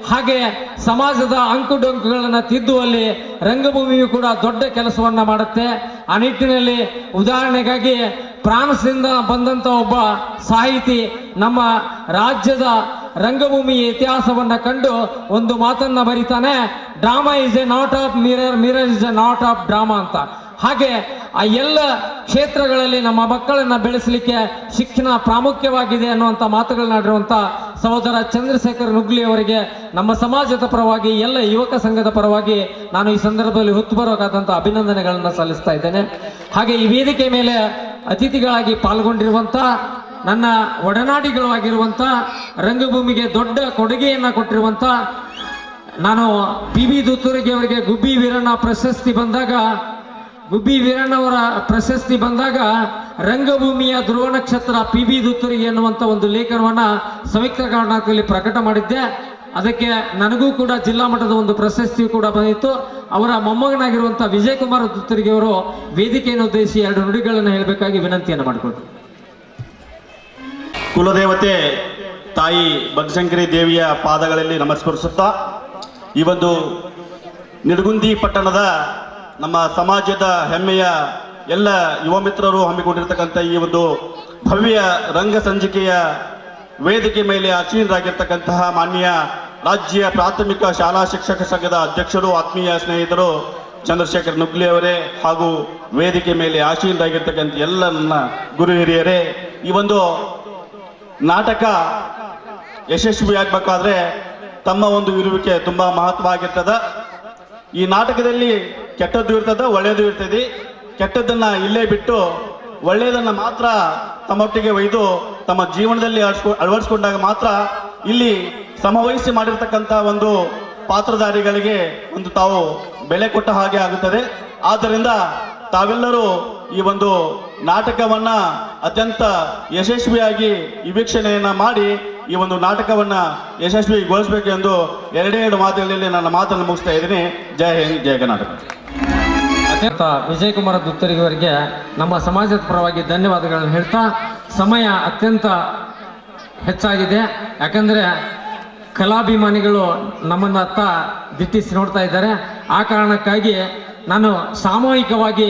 ಹಾಗೆ ಸಮಾಜದ ಅಂಕುಡೊಂಕುಗಳನ್ನು ತಿದ್ದುವಲ್ಲಿ ರಂಗಭೂಮಿಯು ಕೂಡ ದೊಡ್ಡ ಕೆಲಸವನ್ನ ಮಾಡುತ್ತೆ. ಆ ನಿಟ್ಟಿನಲ್ಲಿ ಉದಾಹರಣೆಗಾಗಿ ಫ್ರಾನ್ಸ್ನಿಂದ ಬಂದಂಥ ಒಬ್ಬ ಸಾಹಿತಿ ನಮ್ಮ ರಾಜ್ಯದ ರಂಗಭೂಮಿಯ ಇತಿಹಾಸವನ್ನ ಕಂಡು ಒಂದು ಮಾತನ್ನ ಬರೀತಾನೆ, drama is a knot of mirror, mirror is a knot of drama ಅಂತ. ಹಾಗೆ ಆ ಎಲ್ಲ ಕ್ಷೇತ್ರಗಳಲ್ಲಿ ನಮ್ಮ ಮಕ್ಕಳನ್ನ ಬೆಳೆಸಲಿಕ್ಕೆ ಶಿಕ್ಷಣ ಪ್ರಾಮುಖ್ಯವಾಗಿದೆ ಅನ್ನುವಂಥ ಮಾತುಗಳನ್ನಾಡಿರುವಂಥ ಸಹೋದರ ಚಂದ್ರಶೇಖರ್ ನುಗ್ಲಿ ಅವರಿಗೆ ನಮ್ಮ ಸಮಾಜದ ಪರವಾಗಿ, ಎಲ್ಲ ಯುವಕ ಸಂಘದ ಪರವಾಗಿ ನಾನು ಈ ಸಂದರ್ಭದಲ್ಲಿ ಹುತ್ತುಬರಬೇಕಾದಂಥ ಅಭಿನಂದನೆಗಳನ್ನು ಸಲ್ಲಿಸ್ತಾ ಇದ್ದೇನೆ. ಹಾಗೆ ಈ ವೇದಿಕೆ ಮೇಲೆ ಅತಿಥಿಗಳಾಗಿ ಪಾಲ್ಗೊಂಡಿರುವಂಥ ನನ್ನ ಒಡನಾಡಿಗಳು ಆಗಿರುವಂಥ, ರಂಗಭೂಮಿಗೆ ದೊಡ್ಡ ಕೊಡುಗೆಯನ್ನು ಕೊಟ್ಟಿರುವಂಥ, ನಾನು PB ದೂತೂರಿಗೆ ಅವರಿಗೆ ಗುಬ್ಬಿ ವೀರಣ್ಣ ಪ್ರಶಸ್ತಿ ಬಂದಾಗ ರಂಗಭೂಮಿಯ ಧ್ರುವ ನಕ್ಷತ್ರ PB ದೂತೂರಿಗೆ ಎನ್ನುವಂಥ ಒಂದು ಲೇಖನವನ್ನು ಸಂಯುಕ್ತ ಕರ್ನಾಟಕದಲ್ಲಿ ಪ್ರಕಟ ಮಾಡಿದ್ದೆ. ಅದಕ್ಕೆ ನನಗೂ ಕೂಡ ಜಿಲ್ಲಾ ಮಟ್ಟದ ಒಂದು ಪ್ರಶಸ್ತಿಯು ಕೂಡ ಬಂದಿತ್ತು. ಅವರ ಮೊಮ್ಮಗನಾಗಿರುವಂಥ ವಿಜಯಕುಮಾರ್ ದೂತೂರಿಗೆ ಅವರು ವೇದಿಕೆಯನ್ನು ಉದ್ದೇಶಿಸಿ 2 ನುಡಿಗಳನ್ನು ಹೇಳಬೇಕಾಗಿ ವಿನಂತಿಯನ್ನು ಮಾಡಿಕೊಳ್ತಾರೆ. ಕುಲದೇವತೆ ತಾಯಿ ಬನಶಂಕರಿ ದೇವಿಯ ಪಾದಗಳಲ್ಲಿ ನಮಸ್ಕರಿಸುತ್ತಾ, ಈ ಒಂದು ನಿಡಗುಂದಿ ಪಟ್ಟಣದ ನಮ್ಮ ಸಮಾಜದ ಹೆಮ್ಮೆಯ ಎಲ್ಲ ಯುವ ಮಿತ್ರರು ಹಮ್ಮಿಕೊಂಡಿರ್ತಕ್ಕಂಥ ಈ ಒಂದು ಭವ್ಯ ರಂಗ ಸಂಚಿಕೆಯ ವೇದಿಕೆ ಮೇಲೆ ಆಸೀನರಾಗಿರ್ತಕ್ಕಂತಹ ಮಾನ್ಯ ರಾಜ್ಯ ಪ್ರಾಥಮಿಕ ಶಾಲಾ ಶಿಕ್ಷಕ ಸಂಘದ ಅಧ್ಯಕ್ಷರು, ಆತ್ಮೀಯ ಸ್ನೇಹಿತರು ಚಂದ್ರಶೇಖರ್ ನುಗ್ಲಿ ಅವರೇ, ಹಾಗೂ ವೇದಿಕೆ ಮೇಲೆ ಆಸೀನರಾಗಿರ್ತಕ್ಕಂಥ ಎಲ್ಲ ನನ್ನ ಗುರು ಹಿರಿಯರೇ, ಈ ಒಂದು ನಾಟಕ ಯಶಸ್ವಿಯಾಗಬೇಕಾದ್ರೆ ತಮ್ಮ ಒಂದು ಇರುವಿಕೆ ತುಂಬ ಮಹತ್ವ ಆಗಿರ್ತದೆ. ಈ ನಾಟಕದಲ್ಲಿ ಕೆಟ್ಟದ್ದು ಇರ್ತದೆ, ಒಳ್ಳೆಯದು ಇರ್ತದೆ. ಕೆಟ್ಟದ್ದನ್ನು ಇಲ್ಲೇ ಬಿಟ್ಟು ಒಳ್ಳೆಯದನ್ನು ಮಾತ್ರ ತಮ್ಮೊಟ್ಟಿಗೆ ಒಯ್ದು ತಮ್ಮ ಜೀವನದಲ್ಲಿ ಅಳವಡಿಸ್ಕೊಂಡಾಗ ಮಾತ್ರ ಇಲ್ಲಿ ಸಮವಹಿಸಿ ಮಾಡಿರ್ತಕ್ಕಂಥ ಒಂದು ಪಾತ್ರಧಾರಿಗಳಿಗೆ ಒಂದು ತಾವು ಬೆಲೆ ಕೊಟ್ಟ ಹಾಗೆ ಆಗುತ್ತದೆ. ಆದ್ದರಿಂದ ತಾವೆಲ್ಲರೂ ಈ ಒಂದು ನಾಟಕವನ್ನ ಅತ್ಯಂತ ಯಶಸ್ವಿಯಾಗಿ ಈ ವೀಕ್ಷಣೆಯನ್ನ ಮಾಡಿ ಈ ಒಂದು ನಾಟಕವನ್ನ ಯಶಸ್ವಿಗೊಳಿಸಬೇಕು ಎಂದು 2 ಮಾತುಗಳಲ್ಲಿ ನನ್ನ ಮಾತನ್ನು ಮುಗಿಸ್ತಾ ಇದ್ದೀನಿ. ಜೈ ಹಿಂದ್, ಜೈ ಕರ್ನಾಟಕ. ಅತ್ಯಂತ ವಿಜಯಕುಮಾರ ದೂತೂರಿಗೆ ಅವರಿಗೆ ನಮ್ಮ ಸಮಾಜದ ಪರವಾಗಿ ಧನ್ಯವಾದಗಳನ್ನು ಹೇಳ್ತಾ, ಸಮಯ ಅತ್ಯಂತ ಹೆಚ್ಚಾಗಿದೆ. ಯಾಕಂದರೆ ಕಲಾಭಿಮಾನಿಗಳು ನಮ್ಮನ್ನತ್ತ ದಿಟ್ಟಿಸಿ ನೋಡ್ತಾ ಇದ್ದಾರೆ. ಆ ಕಾರಣಕ್ಕಾಗಿ ನಾನು ಸಾಮೂಹಿಕವಾಗಿ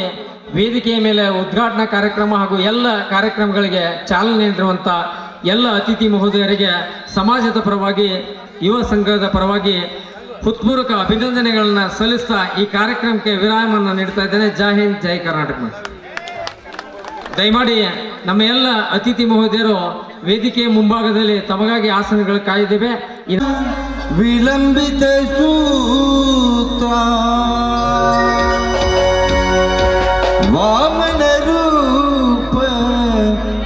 ವೇದಿಕೆಯ ಮೇಲೆ ಉದ್ಘಾಟನಾ ಕಾರ್ಯಕ್ರಮ ಹಾಗೂ ಎಲ್ಲ ಕಾರ್ಯಕ್ರಮಗಳಿಗೆ ಚಾಲನೆ ನೀಡಿರುವಂಥ ಎಲ್ಲ ಅತಿಥಿ ಮಹೋದಯರಿಗೆ ಸಮಾಜದ ಪರವಾಗಿ, ಯುವ ಸಂಘದ ಪರವಾಗಿ ಹೃತ್ಪೂರ್ವಕ ಅಭಿನಂದನೆಗಳನ್ನು ಸಲ್ಲಿಸ್ತಾ ಈ ಕಾರ್ಯಕ್ರಮಕ್ಕೆ ವಿರಾಮವನ್ನು ನೀಡ್ತಾ ಇದ್ದೇನೆ. ಜೈ ಹಿಂದ್, ಜೈ ಕರ್ನಾಟಕ. ದಯಮಾಡಿ ನಮ್ಮ ಎಲ್ಲ ಅತಿಥಿ ಮಹೋದಯರು ವೇದಿಕೆಯ ಮುಂಭಾಗದಲ್ಲಿ ತಮಗಾಗಿ ಆಸನಗಳು ಕಾಯ್ದಿವೆ. ವಿಳಂಬಿತ ಸೂತ್ರ ವಾಮನ ರೂಪ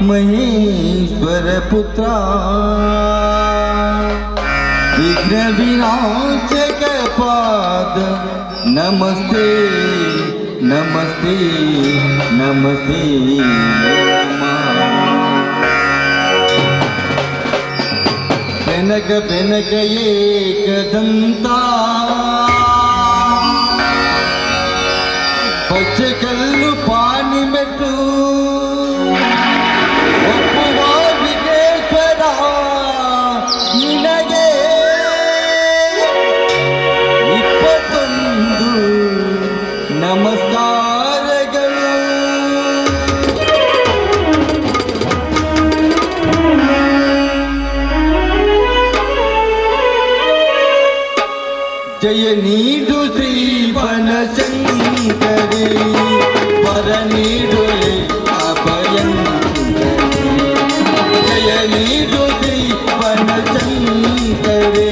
ಮಹೇಶ್ವರ ಪುತ್ರ ವಿಘ್ನ ವಿನಾಶಕ ಪಾದ ನಮಸ್ತೆ ನಮಸ್ತೆ ನಮಸ್ತೆ. ಬೆನಕ ಬೆನಕ ಏಕದಂತ ಪಚ್ಚಕಲ್ಲು ಪಾನಿ ಮೆಟ್ಟು ಒಪ್ಪುವ ವಿಘ್ನ ನೀಡು ಶ್ರೀ ಬನಶಂಕರಿ ವರ ನೀಡು ಅಭಯಂಕರಿ ಜಯ ನೀಡು ಶ್ರೀ ಬನಶಂಕರಿ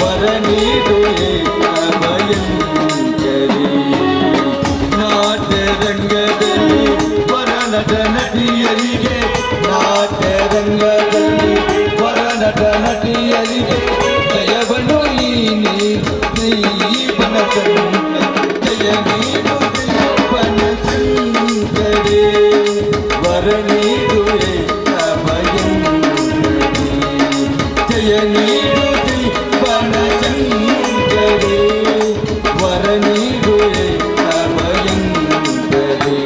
ವರ ನೀಡು ಅಭಯಂಕರಿ ನಾಟ್ಯ ರಂಗದಲ್ಲಿ ವರ ನಟ ನಟಿಯರಿಗೆ ನಾಟ್ಯ ರಂಗದಲ್ಲಿ ವರ ನಟ ನಟಿಯರಿಗೆ ಜಯವನ್ನು ನೀ ಬನಶಂಕರಿ ಜಯ ನೀಡು ಬನಶಂಕರಿ ವರ ನೀಡು ಅಭಯಂಕರಿ ಜಯ ನೀಡು ಬನಶಂಕರಿ ವರ ನೀಡು ಅಭಯಂಕರಿ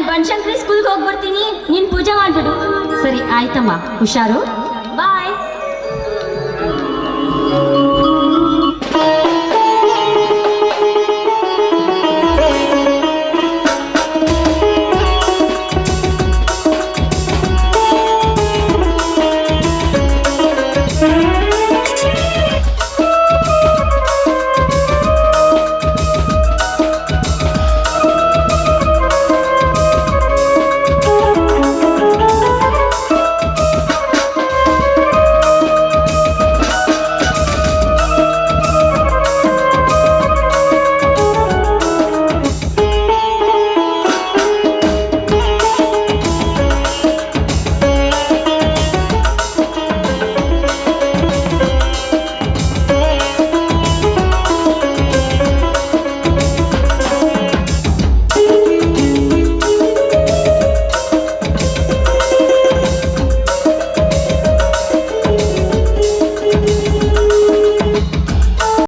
ಬನಶಂಕರಿ ಸ್ಕೂಲ್ಗೆ ಹೋಗಿ ಬರ್ತೀನಿ, ನೀನ್ ಪೂಜೆ ಮಾಡ್ಬಿಡು. ಸರಿ ಆಯ್ತಮ್ಮ, ಹುಷಾರು.